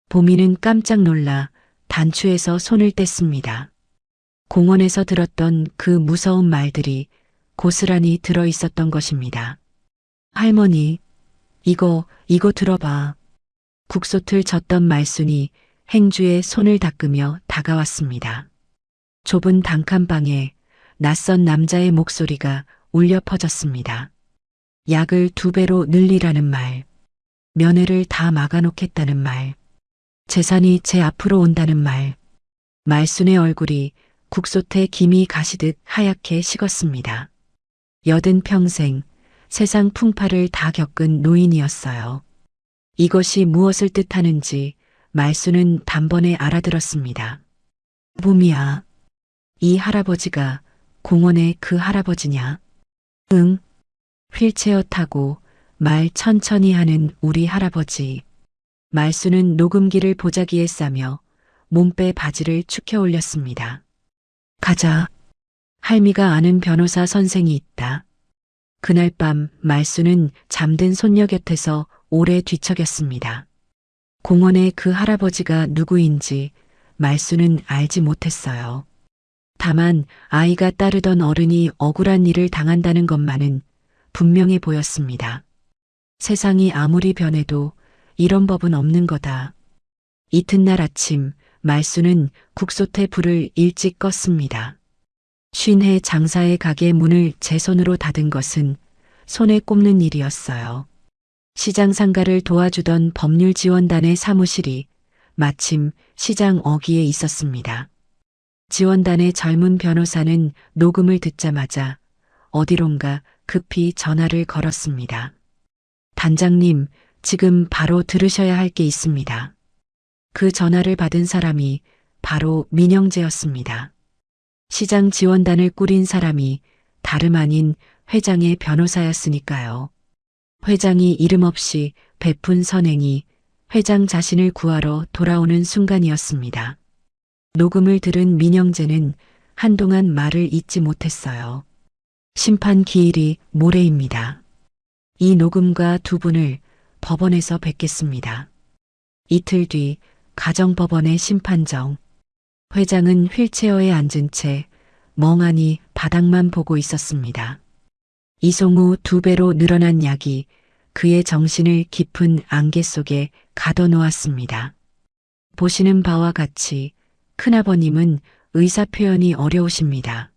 보미는 깜짝 놀라 단추에서 손을 뗐습니다. 공원에서 들었던 그 무서운 말들이 고스란히 들어 있었던 것입니다. 할머니, 이거 들어봐. 국솥을 젓던 말순이 행주의 손을 닦으며 다가왔습니다. 좁은 단칸방에 낯선 남자의 목소리가 울려 퍼졌습니다. 약을 2배로 늘리라는 말, 면회를 다 막아놓겠다는 말, 재산이 제 앞으로 온다는 말. 말순의 얼굴이 국솥에 김이 가시듯 하얗게 식었습니다. 80평생 세상 풍파를 다 겪은 노인이었어요. 이것이 무엇을 뜻하는지 말순은 단번에 알아들었습니다. 보미야, 이 할아버지가 공원의 그 할아버지냐? 응. 휠체어 타고 말 천천히 하는 우리 할아버지. 말순은 녹음기를 보자기에 싸며 몸빼 바지를 축혀 올렸습니다. 가자. 할미가 아는 변호사 선생이 있다. 그날 밤 말순은 잠든 손녀 곁에서 오래 뒤척였습니다. 공원의 그 할아버지가 누구인지 말순은 알지 못했어요. 다만 아이가 따르던 어른이 억울한 일을 당한다는 것만은 분명해 보였습니다. 세상이 아무리 변해도 이런 법은 없는 거다. 이튿날 아침 말순은 국솥의 불을 일찍 껐습니다. 50해 장사의 가게 문을 제 손으로 닫은 것은 손에 꼽는 일이었어요. 시장 상가를 도와주던 법률지원단의 사무실이 마침 시장 어귀에 있었습니다. 지원단의 젊은 변호사는 녹음을 듣자마자 어디론가 급히 전화를 걸었습니다. 단장님, 지금 바로 들으셔야 할 게 있습니다. 그 전화를 받은 사람이 바로 민영재였습니다. 시장 지원단을 꾸린 사람이 다름 아닌 회장의 변호사였으니까요. 회장이 이름 없이 베푼 선행이 회장 자신을 구하러 돌아오는 순간이었습니다. 녹음을 들은 민영재는 한동안 말을 잇지 못했어요. 심판 기일이 모레입니다. 이 녹음과 2분을 법원에서 뵙겠습니다. 이틀 뒤 가정법원의 심판정. 회장은 휠체어에 앉은 채 멍하니 바닥만 보고 있었습니다. 이송 후 2배로 늘어난 약이 그의 정신을 깊은 안개 속에 가둬놓았습니다. 보시는 바와 같이 큰아버님은 의사 표현이 어려우십니다.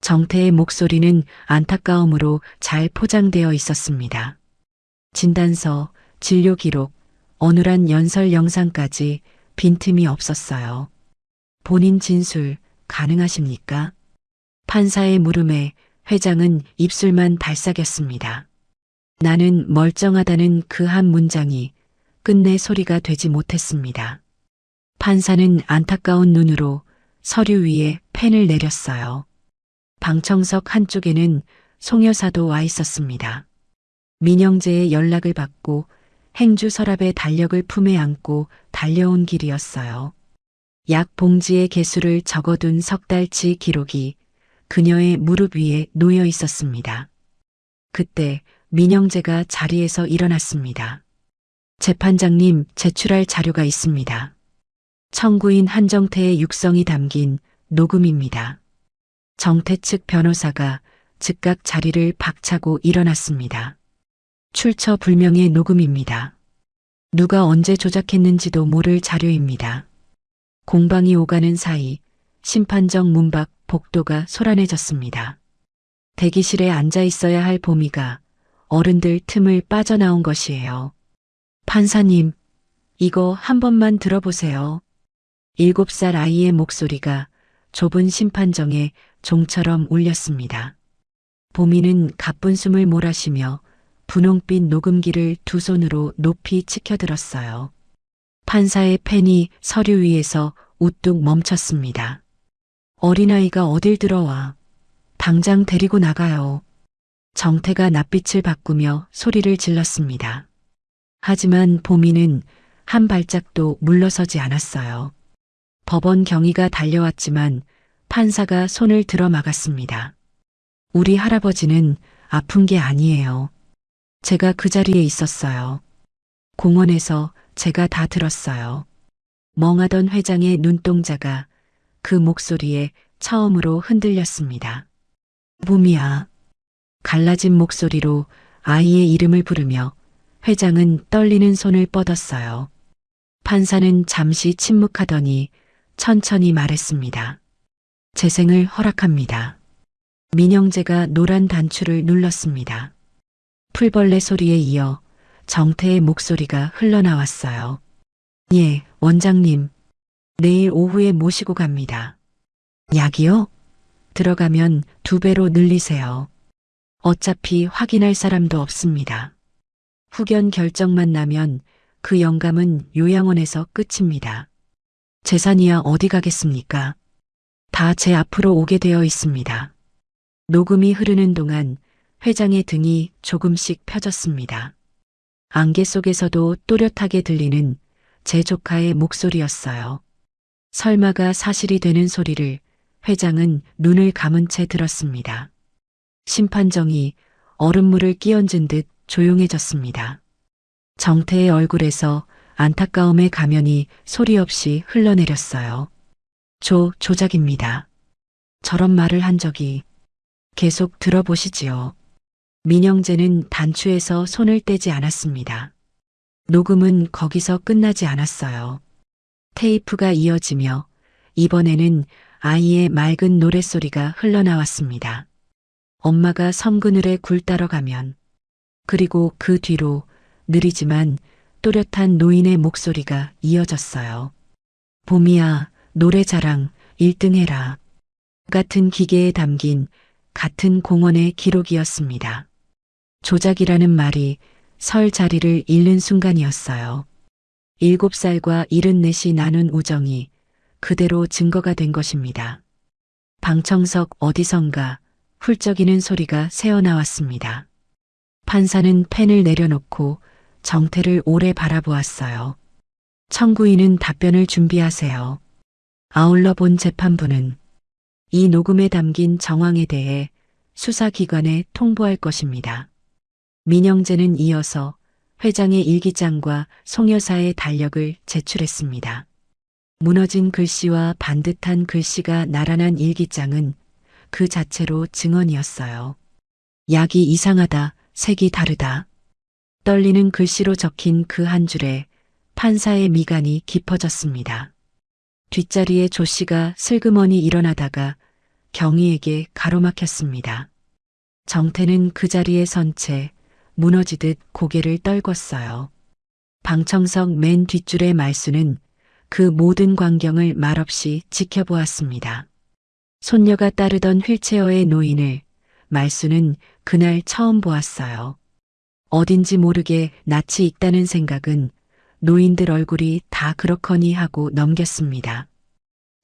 정태의 목소리는 안타까움으로 잘 포장되어 있었습니다. 진단서, 진료 기록, 어눌한 연설 영상까지 빈틈이 없었어요. 본인 진술 가능하십니까? 판사의 물음에 회장은 입술만 달싹였습니다. 나는 멀쩡하다는 그 한 문장이 끝내 소리가 되지 못했습니다. 판사는 안타까운 눈으로 서류 위에 펜을 내렸어요. 방청석 한쪽에는 송 여사도 와 있었습니다. 민영재의 연락을 받고 행주 서랍의 달력을 품에 안고 달려온 길이었어요. 약 봉지에 개수를 적어둔 석 달치 기록이 그녀의 무릎 위에 놓여 있었습니다. 그때 민영재가 자리에서 일어났습니다. 재판장님, 제출할 자료가 있습니다. 청구인 한정태의 육성이 담긴 녹음입니다. 정태 측 변호사가 즉각 자리를 박차고 일어났습니다. 출처불명의 녹음입니다. 누가 언제 조작했는지도 모를 자료입니다. 공방이 오가는 사이 심판정 문 밖 복도가 소란해졌습니다. 대기실에 앉아 있어야 할 보미가 어른들 틈을 빠져나온 것이에요. 판사님, 이거 한 번만 들어보세요. 7살 아이의 목소리가 좁은 심판정에 종처럼 울렸습니다. 보미는 가쁜 숨을 몰아쉬며 분홍빛 녹음기를 두 손으로 높이 치켜들었어요. 판사의 펜이 서류 위에서 우뚝 멈췄습니다. 어린아이가 어딜 들어와. 당장 데리고 나가요. 정태가 낯빛을 바꾸며 소리를 질렀습니다. 하지만 보미는 한 발짝도 물러서지 않았어요. 법원 경위가 달려왔지만 판사가 손을 들어 막았습니다. 우리 할아버지는 아픈 게 아니에요. 제가 그 자리에 있었어요. 공원에서 제가 다 들었어요. 멍하던 회장의 눈동자가 그 목소리에 처음으로 흔들렸습니다. 보미야. 갈라진 목소리로 아이의 이름을 부르며 회장은 떨리는 손을 뻗었어요. 판사는 잠시 침묵하더니 천천히 말했습니다. 재생을 허락합니다. 민영재가 노란 단추를 눌렀습니다. 풀벌레 소리에 이어 정태의 목소리가 흘러나왔어요. 예, 원장님. 내일 오후에 모시고 갑니다. 약이요? 들어가면 2배로 늘리세요. 어차피 확인할 사람도 없습니다. 후견 결정만 나면 그 영감은 요양원에서 끝입니다. 재산이야 어디 가겠습니까? 다 제 앞으로 오게 되어 있습니다. 녹음이 흐르는 동안 회장의 등이 조금씩 펴졌습니다. 안개 속에서도 또렷하게 들리는 제 조카의 목소리였어요. 설마가 사실이 되는 소리를 회장은 눈을 감은 채 들었습니다. 심판정이 얼음물을 끼얹은 듯 조용해졌습니다. 정태의 얼굴에서 안타까움의 가면이 소리 없이 흘러내렸어요. 조작입니다. 저런 말을 한 적이. 계속 들어보시지요. 민영재는 단추에서 손을 떼지 않았습니다. 녹음은 거기서 끝나지 않았어요. 테이프가 이어지며 이번에는 아이의 맑은 노랫소리가 흘러나왔습니다. 엄마가 섬그늘에 굴 따러 가면, 그리고 그 뒤로 느리지만 또렷한 노인의 목소리가 이어졌어요. 봄이야, 노래 자랑 1등 해라. 같은 기계에 담긴 같은 공원의 기록이었습니다. 조작이라는 말이 설 자리를 잃는 순간이었어요. 7살과 74이 나눈 우정이 그대로 증거가 된 것입니다. 방청석 어디선가 훌쩍이는 소리가 새어나왔습니다. 판사는 펜을 내려놓고 정태를 오래 바라보았어요. 청구인은 답변을 준비하세요. 아울러 본 재판부는 이 녹음에 담긴 정황에 대해 수사기관에 통보할 것입니다. 민영재는 이어서 회장의 일기장과 송 여사의 달력을 제출했습니다. 무너진 글씨와 반듯한 글씨가 나란한 일기장은 그 자체로 증언이었어요. 약이 이상하다, 색이 다르다. 떨리는 글씨로 적힌 그 한 줄에 판사의 미간이 깊어졌습니다. 뒷자리에 조 씨가 슬그머니 일어나다가 경희에게 가로막혔습니다. 정태는 그 자리에 선 채 무너지듯 고개를 떨궜어요. 방청석 맨 뒷줄의 말수는 그 모든 광경을 말없이 지켜보았습니다. 손녀가 따르던 휠체어의 노인을 말수는 그날 처음 보았어요. 어딘지 모르게 낯이 익다는 생각은 노인들 얼굴이 다 그렇거니 하고 넘겼습니다.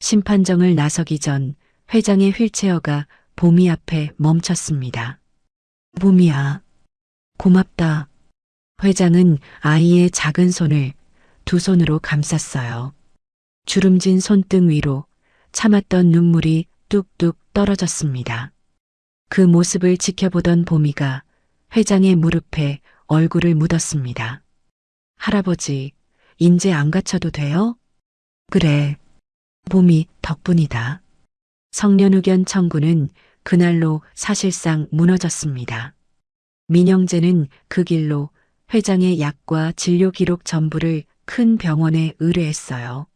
심판정을 나서기 전 회장의 휠체어가 보미 앞에 멈췄습니다. 보미야, 고맙다. 회장은 아이의 작은 손을 두 손으로 감쌌어요. 주름진 손등 위로 참았던 눈물이 뚝뚝 떨어졌습니다. 그 모습을 지켜보던 보미가 회장의 무릎에 얼굴을 묻었습니다. 할아버지, 인제 안 갇혀도 돼요? 그래, 보미 덕분이다. 성년후견 청구는 그날로 사실상 무너졌습니다. 민영재는 그 길로 회장의 약과 진료 기록 전부를 큰 병원에 의뢰했어요.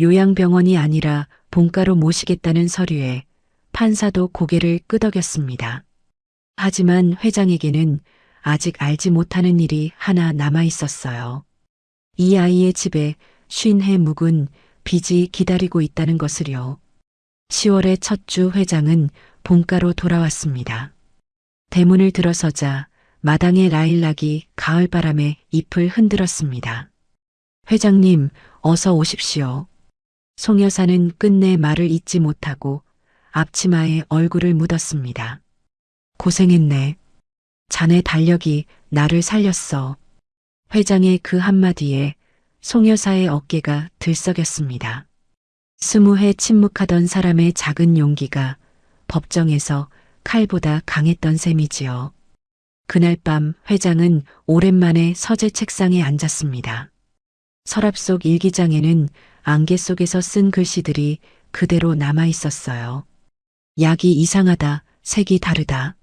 요양병원이 아니라 본가로 모시겠다는 서류에 판사도 고개를 끄덕였습니다. 하지만 회장에게는 아직 알지 못하는 일이 하나 남아 있었어요. 이 아이의 집에 50해 묵은 빚이 기다리고 있다는 것을요. 10월의 첫 주 회장은 본가로 돌아왔습니다. 대문을 들어서자 마당의 라일락이 가을바람에 잎을 흔들었습니다. 회장님, 어서 오십시오. 송 여사는 끝내 말을 잇지 못하고 앞치마에 얼굴을 묻었습니다. 고생했네. 자네 달력이 나를 살렸어. 회장의 그 한마디에 송 여사의 어깨가 들썩였습니다. 20해 침묵하던 사람의 작은 용기가 법정에서 칼보다 강했던 셈이지요. 그날 밤 회장은 오랜만에 서재 책상에 앉았습니다. 서랍 속 일기장에는 안개 속에서 쓴 글씨들이 그대로 남아 있었어요. 약이 이상하다, 색이 다르다.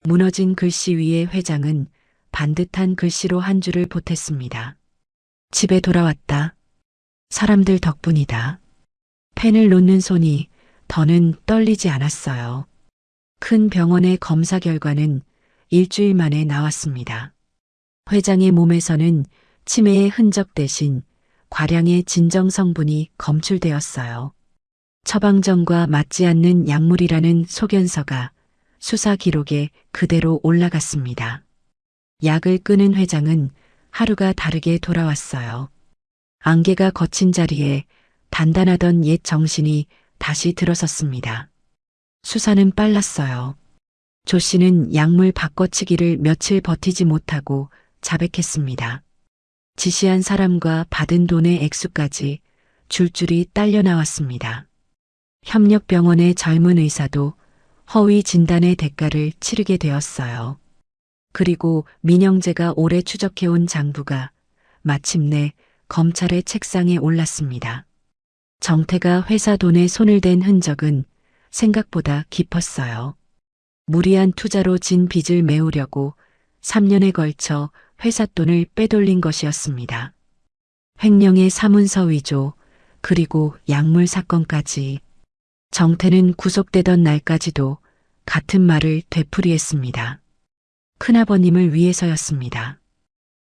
무너진 글씨 위에 회장은 반듯한 글씨로 한 줄을 보탰습니다. 집에 돌아왔다. 사람들 덕분이다. 펜을 놓는 손이 더는 떨리지 않았어요. 큰 병원의 검사 결과는 일주일 만에 나왔습니다. 회장의 몸에서는 치매의 흔적 대신 과량의 진정 성분이 검출되었어요. 처방전과 맞지 않는 약물이라는 소견서가 수사 기록에 그대로 올라갔습니다. 약을 끄는 회장은 하루가 다르게 돌아왔어요. 안개가 거친 자리에 단단하던 옛 정신이 다시 들어섰습니다. 수사는 빨랐어요. 조 씨는 약물 바꿔치기를 며칠 버티지 못하고 자백했습니다. 지시한 사람과 받은 돈의 액수까지 줄줄이 딸려 나왔습니다. 협력병원의 젊은 의사도 허위 진단의 대가를 치르게 되었어요. 그리고 민영재가 오래 추적해온 장부가 마침내 검찰의 책상에 올랐습니다. 정태가 회사 돈에 손을 댄 흔적은 생각보다 깊었어요. 무리한 투자로 진 빚을 메우려고 3년에 걸쳐 회사 돈을 빼돌린 것이었습니다. 횡령의 사문서 위조, 그리고 약물 사건까지. 정태는 구속되던 날까지도 같은 말을 되풀이했습니다. 큰아버님을 위해서였습니다.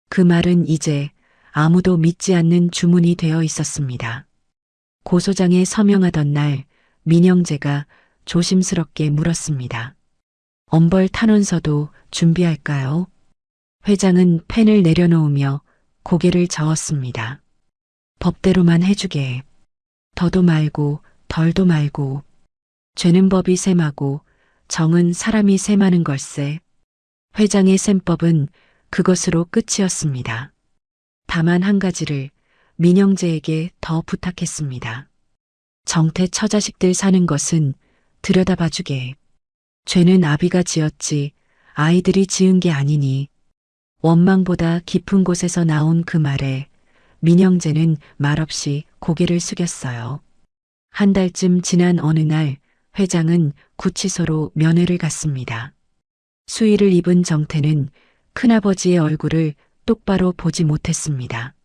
그 말은 이제 아무도 믿지 않는 주문이 되어 있었습니다. 고소장에 서명하던 날 민영재가 조심스럽게 물었습니다. 엄벌 탄원서도 준비할까요? 회장은 펜을 내려놓으며 고개를 저었습니다. 법대로만 해주게. 더도 말고 덜도 말고. 죄는 법이 셈하고 정은 사람이 셈하는 걸세. 회장의 셈법은 그것으로 끝이었습니다. 다만 한 가지를 민영재에게 더 부탁했습니다. 정태 처자식들 사는 것은 들여다봐주게. 죄는 아비가 지었지 아이들이 지은 게 아니니. 원망보다 깊은 곳에서 나온 그 말에 민영재는 말없이 고개를 숙였어요. 한 달쯤 지난 어느 날 회장은 구치소로 면회를 갔습니다. 수의를 입은 정태는 큰아버지의 얼굴을 똑바로 보지 못했습니다.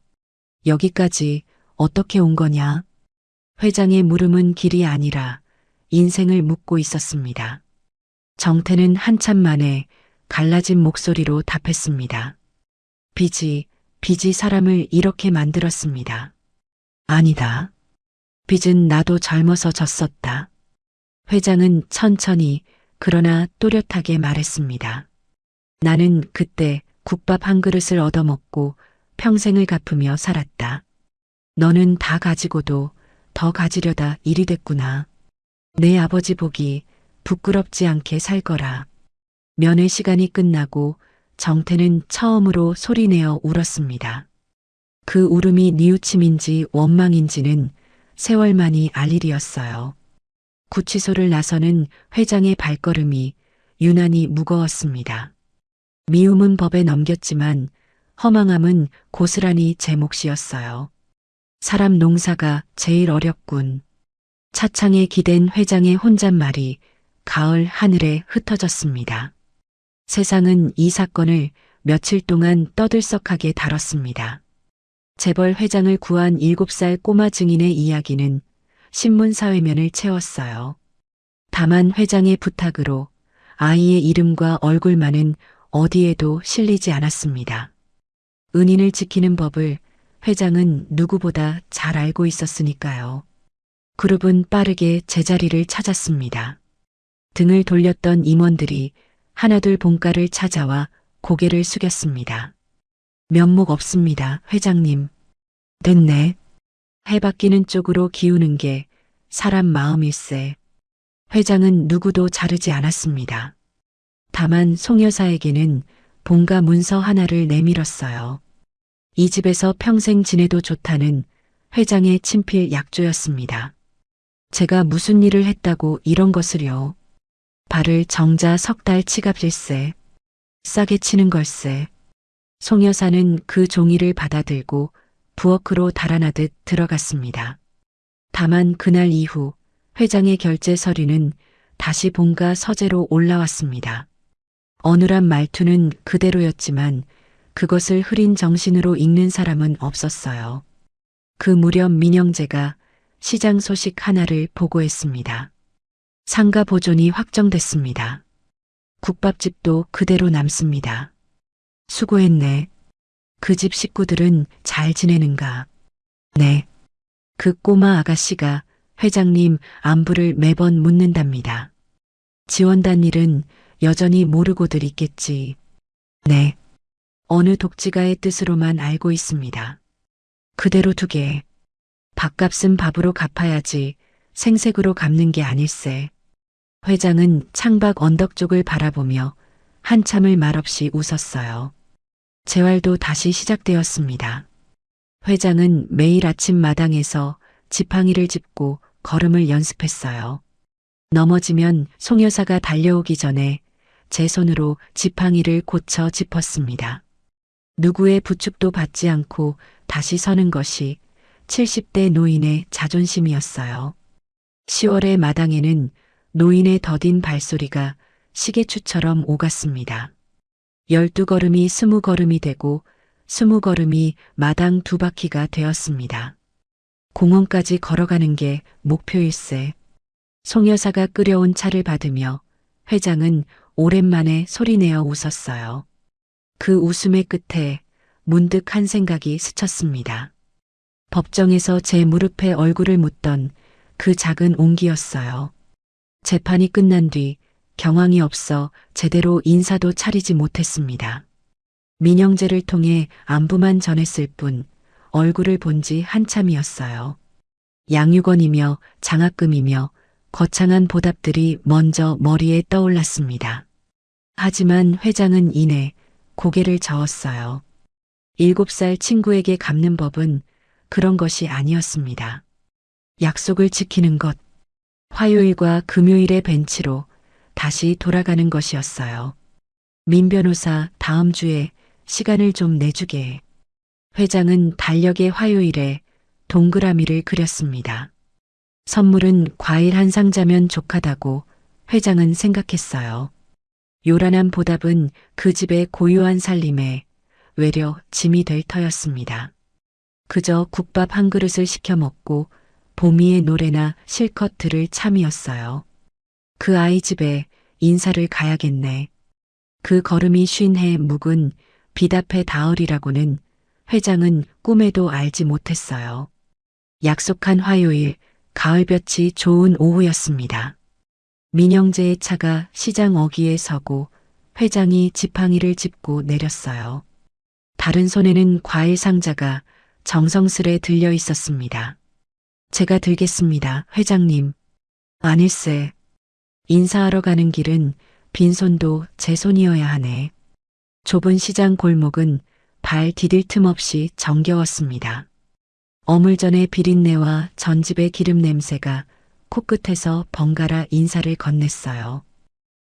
여기까지 어떻게 온 거냐? 회장의 물음은 길이 아니라 인생을 묻고 있었습니다. 정태는 한참 만에 갈라진 목소리로 답했습니다. 빚이 사람을 이렇게 만들었습니다. 아니다. 빚은 나도 젊어서 졌었다. 회장은 천천히 그러나 또렷하게 말했습니다. 나는 그때 국밥 한 그릇을 얻어먹고 평생을 갚으며 살았다. 너는 다 가지고도 더 가지려다 일이 됐구나. 내 아버지 보기 부끄럽지 않게 살 거라. 면회 시간이 끝나고 정태는 처음으로 소리내어 울었습니다. 그 울음이 뉘우침인지 원망인지는 세월만이 알 일이었어요. 구치소를 나서는 회장의 발걸음이 유난히 무거웠습니다. 미움은 법에 넘겼지만 허망함은 고스란히 제 몫이었어요. 사람 농사가 제일 어렵군. 차창에 기댄 회장의 혼잣말이 가을 하늘에 흩어졌습니다. 세상은 이 사건을 며칠 동안 떠들썩하게 다뤘습니다. 재벌 회장을 구한 7살 꼬마 증인의 이야기는 신문 사회면을 채웠어요. 다만 회장의 부탁으로 아이의 이름과 얼굴만은 어디에도 실리지 않았습니다. 은인을 지키는 법을 회장은 누구보다 잘 알고 있었으니까요. 그룹은 빠르게 제자리를 찾았습니다. 등을 돌렸던 임원들이 하나둘 본가를 찾아와 고개를 숙였습니다. 면목 없습니다, 회장님. 됐네. 해바뀌는 쪽으로 기우는 게 사람 마음일세. 회장은 누구도 자르지 않았습니다. 다만 송 여사에게는 본가 문서 하나를 내밀었어요. 이 집에서 평생 지내도 좋다는 회장의 친필 약조였습니다. 제가 무슨 일을 했다고 이런 것을요. 발을 정자 3달 치갑질세. 싸게 치는 걸세. 송 여사는 그 종이를 받아들고 부엌으로 달아나듯 들어갔습니다. 다만 그날 이후 회장의 결제 서류는 다시 본가 서재로 올라왔습니다. 어눌한 말투는 그대로였지만 그것을 흐린 정신으로 읽는 사람은 없었어요. 그 무렵 민영재가 시장 소식 하나를 보고했습니다. 상가 보존이 확정됐습니다. 국밥집도 그대로 남습니다. 수고했네. 그 집 식구들은 잘 지내는가? 네. 그 꼬마 아가씨가 회장님 안부를 매번 묻는답니다. 지원단 일은 여전히 모르고들 있겠지. 네. 어느 독지가의 뜻으로만 알고 있습니다. 그대로 두게. 밥값은 밥으로 갚아야지 생색으로 갚는 게 아닐세. 회장은 창밖 언덕 쪽을 바라보며 한참을 말없이 웃었어요. 재활도 다시 시작되었습니다. 회장은 매일 아침 마당에서 지팡이를 짚고 걸음을 연습했어요. 넘어지면 송 여사가 달려오기 전에 제 손으로 지팡이를 고쳐 짚었습니다. 누구의 부축도 받지 않고 다시 서는 것이 70대 노인의 자존심이었어요. 10월의 마당에는 노인의 더딘 발소리가 시계추처럼 오갔습니다. 12걸음이 20걸음이 되고 20걸음이 마당 2바퀴가 되었습니다. 공원까지 걸어가는 게 목표일세. 송 여사가 끓여온 차를 받으며 회장은 오랜만에 소리내어 웃었어요. 그 웃음의 끝에 문득 한 생각이 스쳤습니다. 법정에서 제 무릎에 얼굴을 묻던 그 작은 옹기였어요. 재판이 끝난 뒤 경황이 없어 제대로 인사도 차리지 못했습니다. 민영재를 통해 안부만 전했을 뿐 얼굴을 본 지 한참이었어요. 양육원이며 장학금이며 거창한 보답들이 먼저 머리에 떠올랐습니다. 하지만 회장은 이내 고개를 저었어요. 7살 친구에게 갚는 법은 그런 것이 아니었습니다. 약속을 지키는 것, 화요일과 금요일의 벤치로 다시 돌아가는 것이었어요. 민 변호사 다음 주에 시간을 좀 내주게. 회장은 달력의 화요일에 동그라미를 그렸습니다. 선물은 과일 한 상자면 족하다고 회장은 생각했어요. 요란한 보답은 그 집의 고요한 살림에 외려 짐이 될 터였습니다. 그저 국밥 한 그릇을 시켜 먹고 보미의 노래나 실컷 들을 참이었어요. 그 아이 집에 인사를 가야겠네. 그 걸음이 쉰 해 묵은 빛 앞에 닿으리라고는 회장은 꿈에도 알지 못했어요. 약속한 화요일 가을볕이 좋은 오후였습니다. 민영재의 차가 시장 어귀에 서고 회장이 지팡이를 짚고 내렸어요. 다른 손에는 과일 상자가 정성스레 들려 있었습니다. 제가 들겠습니다, 회장님. 아닐세. 인사하러 가는 길은 빈손도 제 손이어야 하네. 좁은 시장 골목은 발 디딜 틈 없이 정겨웠습니다. 어물전의 비린내와 전집의 기름 냄새가 코끝에서 번갈아 인사를 건넸어요.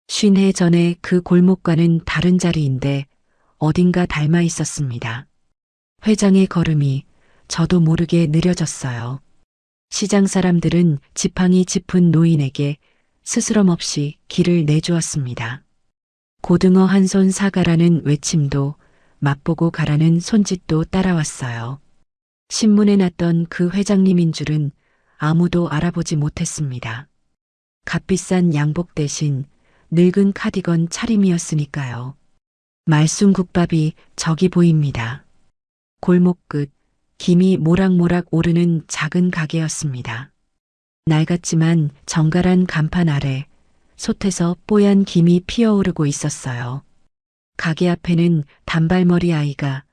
50해 전에 그 골목과는 다른 자리인데 어딘가 닮아 있었습니다. 회장의 걸음이 저도 모르게 느려졌어요. 시장 사람들은 지팡이 짚은 노인에게 스스럼 없이 길을 내주었습니다. 고등어 한 손 사가라는 외침도 맛보고 가라는 손짓도 따라왔어요. 신문에 났던 그 회장님인 줄은 아무도 알아보지 못했습니다. 값비싼 양복 대신 늙은 카디건 차림이었으니까요. 말순국밥이 저기 보입니다. 골목 끝 김이 모락모락 오르는 작은 가게였습니다. 낡았지만 정갈한 간판 아래 솥에서 뽀얀 김이 피어오르고 있었어요. 가게 앞에는 단발머리 아이가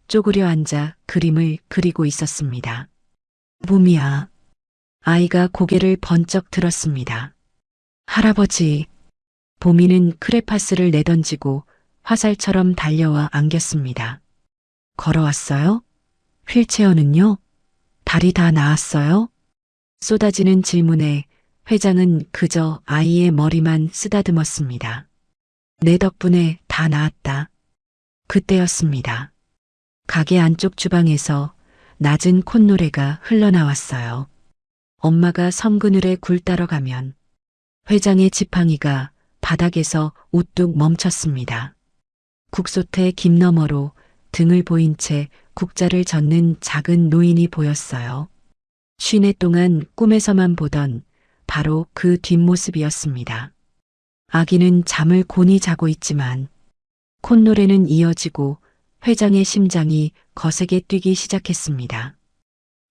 쪼그려 앉아 그림을 그리고 있었습니다. 봄이야. 아이가 고개를 번쩍 들었습니다. 할아버지. 봄이는 크레파스를 내던지고 화살처럼 달려와 안겼습니다. 걸어왔어요? 휠체어는요? 다리 다 나았어요? 쏟아지는 질문에 회장은 그저 아이의 머리만 쓰다듬었습니다. 내 덕분에 다 나았다. 그때였습니다. 가게 안쪽 주방에서 낮은 콧노래가 흘러나왔어요. 엄마가 섬그늘에 굴 따러 가면 회장의 지팡이가 바닥에서 우뚝 멈췄습니다. 국솥의 김 너머로 등을 보인 채 국자를 젓는 작은 노인이 보였어요. 50해 동안 꿈에서만 보던 바로 그 뒷모습이었습니다. 아기는 잠을 곤히 자고 있지만 콧노래는 이어지고 회장의 심장이 거세게 뛰기 시작했습니다.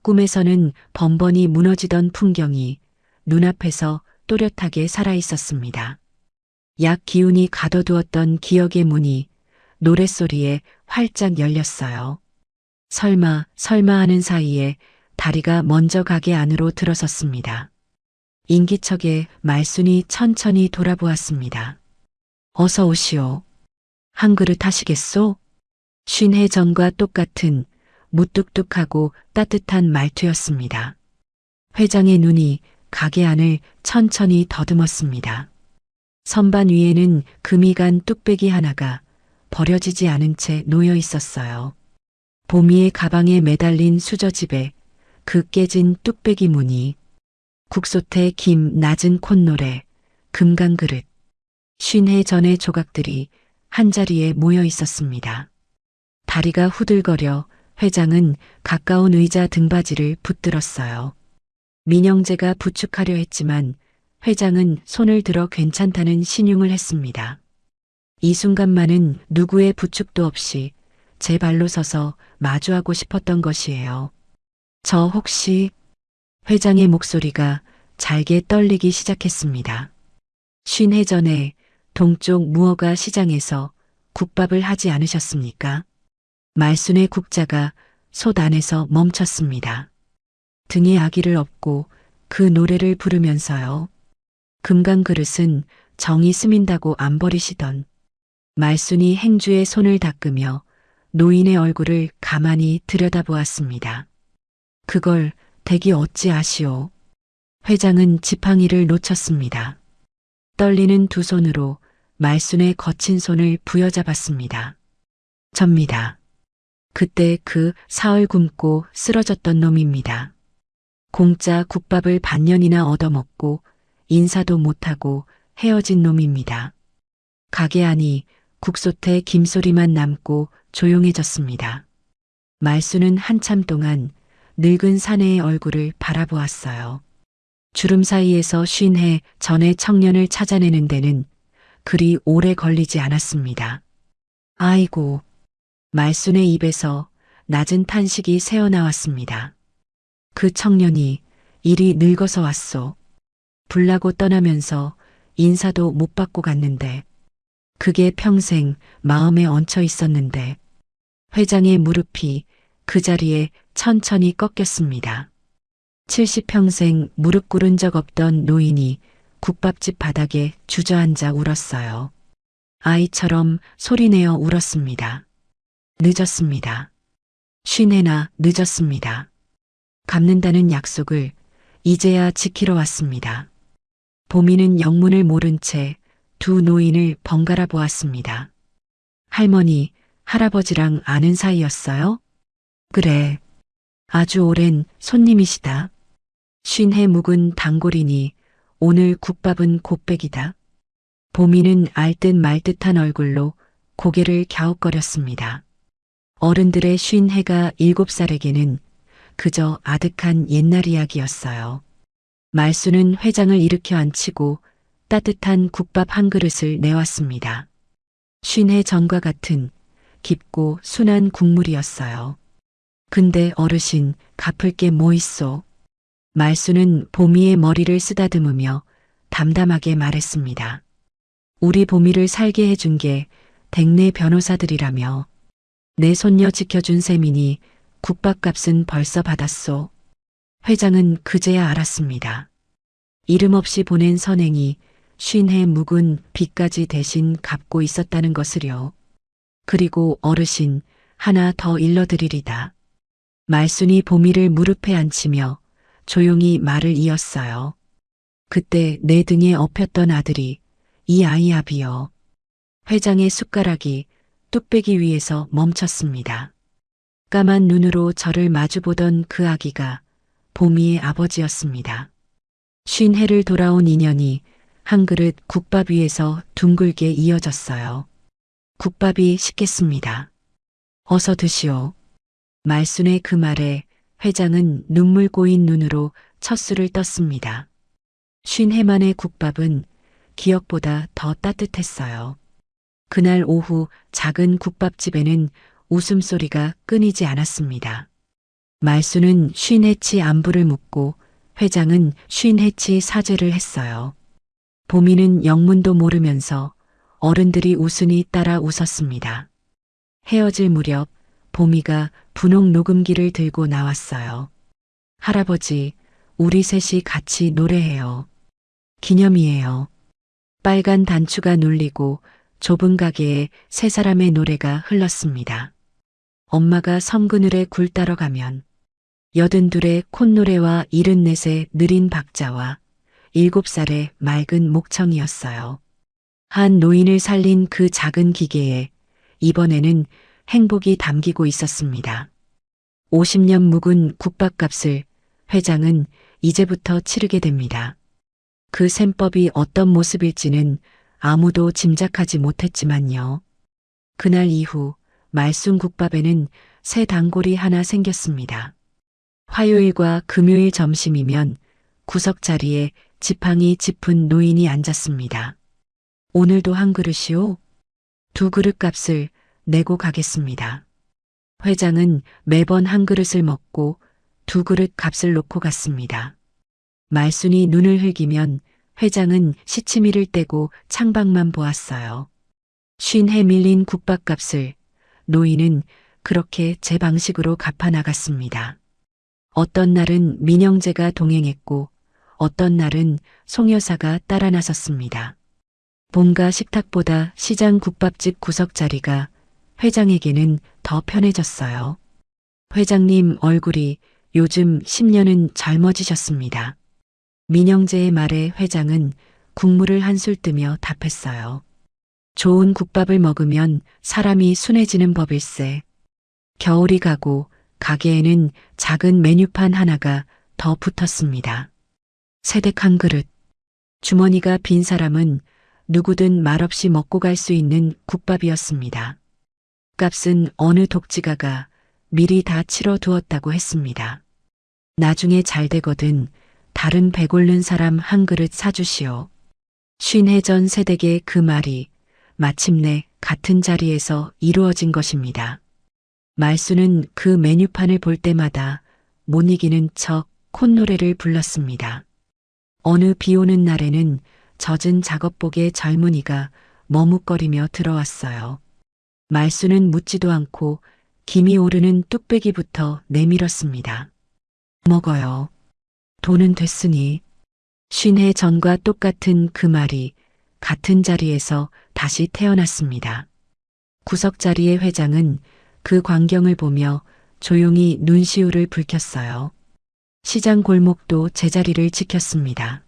꿈에서는 번번이 무너지던 풍경이 눈앞에서 또렷하게 살아있었습니다. 약 기운이 가둬두었던 기억의 문이 노랫소리에 활짝 열렸어요. 설마 하는 사이에 다리가 먼저 가게 안으로 들어섰습니다. 인기척에 말순이 천천히 돌아보았습니다. 어서 오시오. 한 그릇 하시겠소? 50해 전과 똑같은 무뚝뚝하고 따뜻한 말투였습니다. 회장의 눈이 가게 안을 천천히 더듬었습니다. 선반 위에는 금이 간 뚝배기 하나가 버려지지 않은 채 놓여 있었어요. 보미의 가방에 매달린 수저집에 그 깨진 뚝배기 무늬, 국솥에 김 낮은 콧노래, 금강 그릇, 50해 전의 조각들이 한자리에 모여 있었습니다. 다리가 후들거려 회장은 가까운 의자 등받이를 붙들었어요. 민영재가 부축하려 했지만 회장은 손을 들어 괜찮다는 신용을 했습니다. 이 순간만은 누구의 부축도 없이 제 발로 서서 마주하고 싶었던 것이에요. 저 혹시 회장의 목소리가 잘게 떨리기 시작했습니다. 50해 전에 동쪽 무허가 시장에서 국밥을 하지 않으셨습니까? 말순의 국자가 솥 안에서 멈췄습니다. 등에 아기를 업고 그 노래를 부르면서요. 금강 그릇은 정이 스민다고 안 버리시던 말순이 행주의 손을 닦으며 노인의 얼굴을 가만히 들여다보았습니다. 그걸 댁이 어찌 아시오? 회장은 지팡이를 놓쳤습니다. 떨리는 두 손으로 말순의 거친 손을 부여잡았습니다. 접니다. 그때 그 사흘 굶고 쓰러졌던 놈입니다. 공짜 국밥을 반년이나 얻어먹고 인사도 못하고 헤어진 놈입니다. 가게 안이 국소태 김소리만 남고 조용해졌습니다. 말수는 한참 동안 늙은 사내의 얼굴을 바라보았어요. 주름 사이에서 50해 전의 청년을 찾아내는 데는 그리 오래 걸리지 않았습니다. 아이고, 말순의 입에서 낮은 탄식이 새어나왔습니다. 그 청년이 이리 늙어서 왔소. 불나고 떠나면서 인사도 못 받고 갔는데 그게 평생 마음에 얹혀 있었는데 회장의 무릎이 그 자리에 천천히 꺾였습니다. 70평생 무릎 꿇은 적 없던 노인이 국밥집 바닥에 주저앉아 울었어요. 아이처럼 소리내어 울었습니다. 늦었습니다. 50해나 늦었습니다. 갚는다는 약속을 이제야 지키러 왔습니다. 보미는 영문을 모른 채 두 노인을 번갈아 보았습니다. 할머니, 할아버지랑 아는 사이였어요? 그래. 아주 오랜 손님이시다. 50해 묵은 단골이니 오늘 국밥은 곱백이다. 보미는 알듯 말듯한 얼굴로 고개를 갸웃거렸습니다. 어른들의 50해가 7살에게는 그저 아득한 옛날 이야기였어요. 말수는 회장을 일으켜 앉히고 따뜻한 국밥 한 그릇을 내왔습니다. 50해 전과 같은 깊고 순한 국물이었어요. 근데 어르신, 갚을 게 뭐 있소? 말수는 보미의 머리를 쓰다듬으며 담담하게 말했습니다. 우리 보미를 살게 해준 게 댁내 변호사들이라며 내 손녀 지켜준 셈이니 국밥값은 벌써 받았소. 회장은 그제야 알았습니다. 이름 없이 보낸 선행이 50해 묵은 빚까지 대신 갚고 있었다는 것을요. 그리고 어르신, 하나 더 일러드리리다. 말순이 보미를 무릎에 앉히며 조용히 말을 이었어요. 그때 내 등에 업혔던 아들이 이 아이압이요. 회장의 숟가락이 뚝배기 위에서 멈췄습니다. 까만 눈으로 저를 마주보던 그 아기가 보미의 아버지였습니다. 50해를 돌아온 인연이 한 그릇 국밥 위에서 둥글게 이어졌어요. 국밥이 식겠습니다. 어서 드시오. 말순의 그 말에 회장은 눈물 고인 눈으로 첫 술을 떴습니다. 50해 만의 국밥은 기억보다 더 따뜻했어요. 그날 오후 작은 국밥집에는 웃음소리가 끊이지 않았습니다. 말수는 50해치 안부를 묻고 회장은 50해치 사죄를 했어요. 보미는 영문도 모르면서 어른들이 웃으니 따라 웃었습니다. 헤어질 무렵 보미가 분홍 녹음기를 들고 나왔어요. 할아버지, 우리 셋이 같이 노래해요. 기념이에요. 빨간 단추가 눌리고 좁은 가게에 세 사람의 노래가 흘렀습니다. 엄마가 섬그늘에 굴 따러 가면 82의 콧노래와 74의 느린 박자와 7살의 맑은 목청이었어요. 한 노인을 살린 그 작은 기계에 이번에는 행복이 담기고 있었습니다. 50년 묵은 국밥값을 회장은 이제부터 치르게 됩니다. 그 셈법이 어떤 모습일지는 아무도 짐작하지 못했지만요. 그날 이후 말순국밥에는 새 단골이 하나 생겼습니다. 화요일과 금요일 점심이면 구석 자리에 지팡이 짚은 노인이 앉았습니다. 오늘도 한 그릇이요? 2그릇 값을 내고 가겠습니다. 회장은 매번 한 그릇을 먹고 2그릇 값을 놓고 갔습니다. 말순이 눈을 흘기면 회장은 시치미를 떼고 창밖만 보았어요. 50해 밀린 국밥값을 노인은 그렇게 제 방식으로 갚아 나갔습니다. 어떤 날은 민영재가 동행했고 어떤 날은 송여사가 따라 나섰습니다. 본가 식탁보다 시장 국밥집 구석 자리가 회장에게는 더 편해졌어요. 회장님 얼굴이 요즘 10년은 젊어지셨습니다. 민영재의 말에 회장은 국물을 한술 뜨며 답했어요. 좋은 국밥을 먹으면 사람이 순해지는 법일세. 겨울이 가고 가게에는 작은 메뉴판 하나가 더 붙었습니다. 새댁 한 그릇. 주머니가 빈 사람은 누구든 말없이 먹고 갈 수 있는 국밥이었습니다. 값은 어느 독지가가 미리 다 치러 두었다고 했습니다. 나중에 잘 되거든 다른 배골른 사람 한 그릇 사주시오. 50해 전 새댁의 그 말이 마침내 같은 자리에서 이루어진 것입니다. 말수는 그 메뉴판을 볼 때마다 못 이기는 척 콧노래를 불렀습니다. 어느 비 오는 날에는 젖은 작업복에 젊은이가 머뭇거리며 들어왔어요. 말수는 묻지도 않고 김이 오르는 뚝배기부터 내밀었습니다. 먹어요. 돈은 됐으니. 50해 전과 똑같은 그 말이 같은 자리에서 다시 태어났습니다. 구석자리의 회장은 그 광경을 보며 조용히 눈시울을 붉혔어요. 시장 골목도 제자리를 지켰습니다.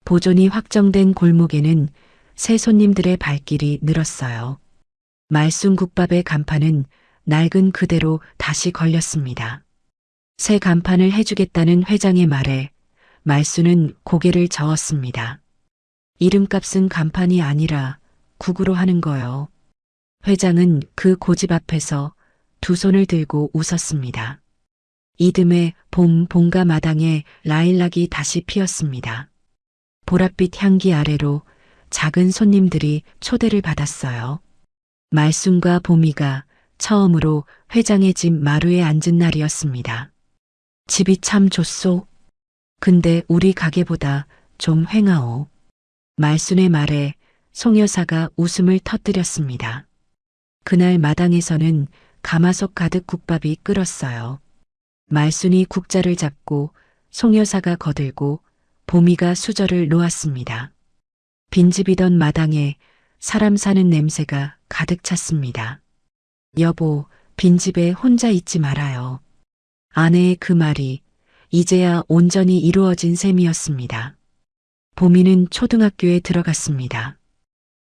보존이 확정된 골목에는 새 손님들의 발길이 늘었어요. 말순국밥의 간판은 낡은 그대로 다시 걸렸습니다. 새 간판을 해주겠다는 회장의 말에 말수는 고개를 저었습니다. 이름값은 간판이 아니라 국으로 하는 거요. 회장은 그 고집 앞에서 두 손을 들고 웃었습니다. 이듬해 본가 마당에 라일락이 다시 피었습니다. 보랏빛 향기 아래로 작은 손님들이 초대를 받았어요. 말순과 보미가 처음으로 회장의 집 마루에 앉은 날이었습니다. 집이 참 좋소. 근데 우리 가게보다 좀 휑하오. 말순의 말에 송 여사가 웃음을 터뜨렸습니다. 그날 마당에서는 가마솥 가득 국밥이 끓었어요. 말순이 국자를 잡고 송 여사가 거들고 보미가 수저를 놓았습니다. 빈집이던 마당에 사람 사는 냄새가 가득 찼습니다. 여보, 빈집에 혼자 있지 말아요. 아내의 그 말이 이제야 온전히 이루어진 셈이었습니다. 보미는 초등학교에 들어갔습니다.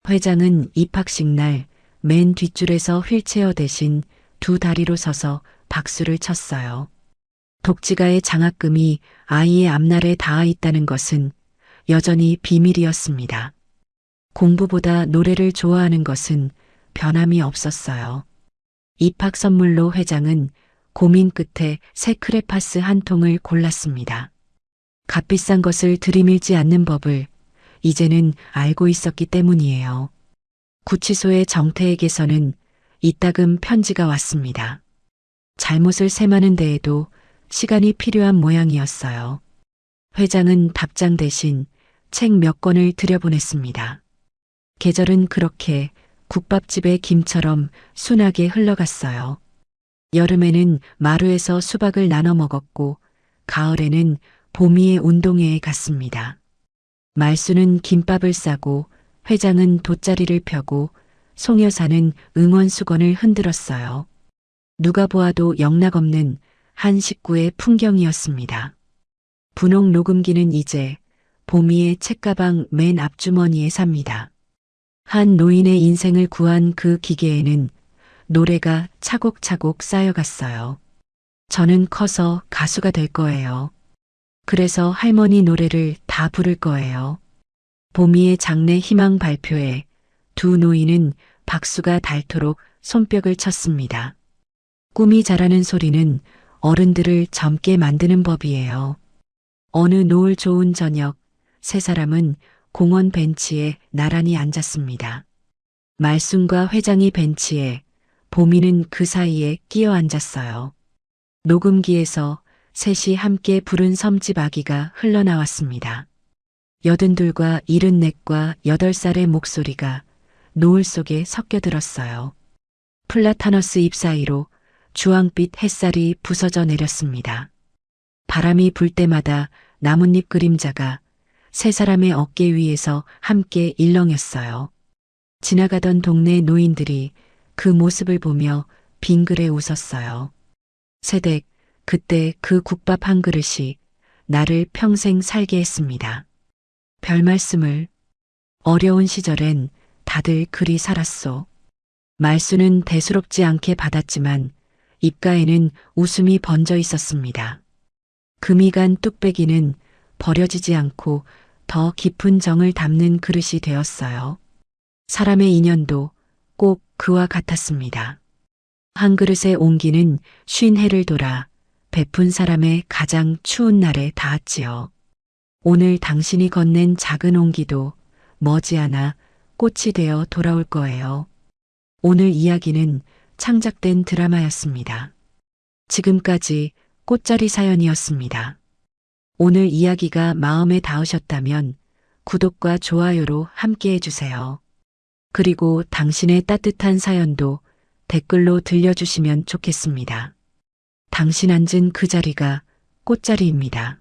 회장은 입학식 날 맨 뒷줄에서 휠체어 대신 두 다리로 서서 박수를 쳤어요. 독지가의 장학금이 아이의 앞날에 닿아 있다는 것은 여전히 비밀이었습니다. 공부보다 노래를 좋아하는 것은 변함이 없었어요. 입학 선물로 회장은 고민 끝에 새 크레파스 한 통을 골랐습니다. 값비싼 것을 들이밀지 않는 법을 이제는 알고 있었기 때문이에요. 구치소의 정태에게서는 이따금 편지가 왔습니다. 잘못을 셈하는 데에도 시간이 필요한 모양이었어요. 회장은 답장 대신 책 몇 권을 들여보냈습니다. 계절은 그렇게 국밥집의 김처럼 순하게 흘러갔어요. 여름에는 마루에서 수박을 나눠 먹었고 가을에는 보미의 운동회에 갔습니다. 말수는 김밥을 싸고 회장은 돗자리를 펴고 송 여사는 응원 수건을 흔들었어요. 누가 보아도 영락없는 한 식구의 풍경이었습니다. 분홍 녹음기는 이제 보미의 책가방 맨 앞주머니에 삽니다. 한 노인의 인생을 구한 그 기계에는 노래가 차곡차곡 쌓여갔어요. 저는 커서 가수가 될 거예요. 그래서 할머니 노래를 다 부를 거예요. 보미의 장래 희망 발표에 두 노인은 박수가 닳도록 손뼉을 쳤습니다. 꿈이 자라는 소리는 어른들을 젊게 만드는 법이에요. 어느 노을 좋은 저녁, 세 사람은 공원 벤치에 나란히 앉았습니다. 말순과 회장이 벤치에, 보미는 그 사이에 끼어 앉았어요. 녹음기에서 셋이 함께 부른 섬집 아기가 흘러나왔습니다. 82과 74과 8살의 목소리가 노을 속에 섞여들었어요. 플라타너스 잎 사이로 주황빛 햇살이 부서져 내렸습니다. 바람이 불 때마다 나뭇잎 그림자가 세 사람의 어깨 위에서 함께 일렁였어요. 지나가던 동네 노인들이 그 모습을 보며 빙그레 웃었어요. 새댁, 그때 그 국밥 한 그릇이 나를 평생 살게 했습니다. 별 말씀을. 어려운 시절엔 다들 그리 살았소. 말수는 대수롭지 않게 받았지만 입가에는 웃음이 번져 있었습니다. 금이 간 뚝배기는 버려지지 않고 더 깊은 정을 담는 그릇이 되었어요. 사람의 인연도 꼭 그와 같았습니다. 한 그릇의 온기는 50해를 돌아 베푼 사람의 가장 추운 날에 닿았지요. 오늘 당신이 건넨 작은 온기도 머지않아 꽃이 되어 돌아올 거예요. 오늘 이야기는 창작된 드라마였습니다. 지금까지 꽃자리 사연이었습니다. 오늘 이야기가 마음에 닿으셨다면 구독과 좋아요로 함께 해주세요. 그리고 당신의 따뜻한 사연도 댓글로 들려주시면 좋겠습니다. 당신 앉은 그 자리가 꽃자리입니다.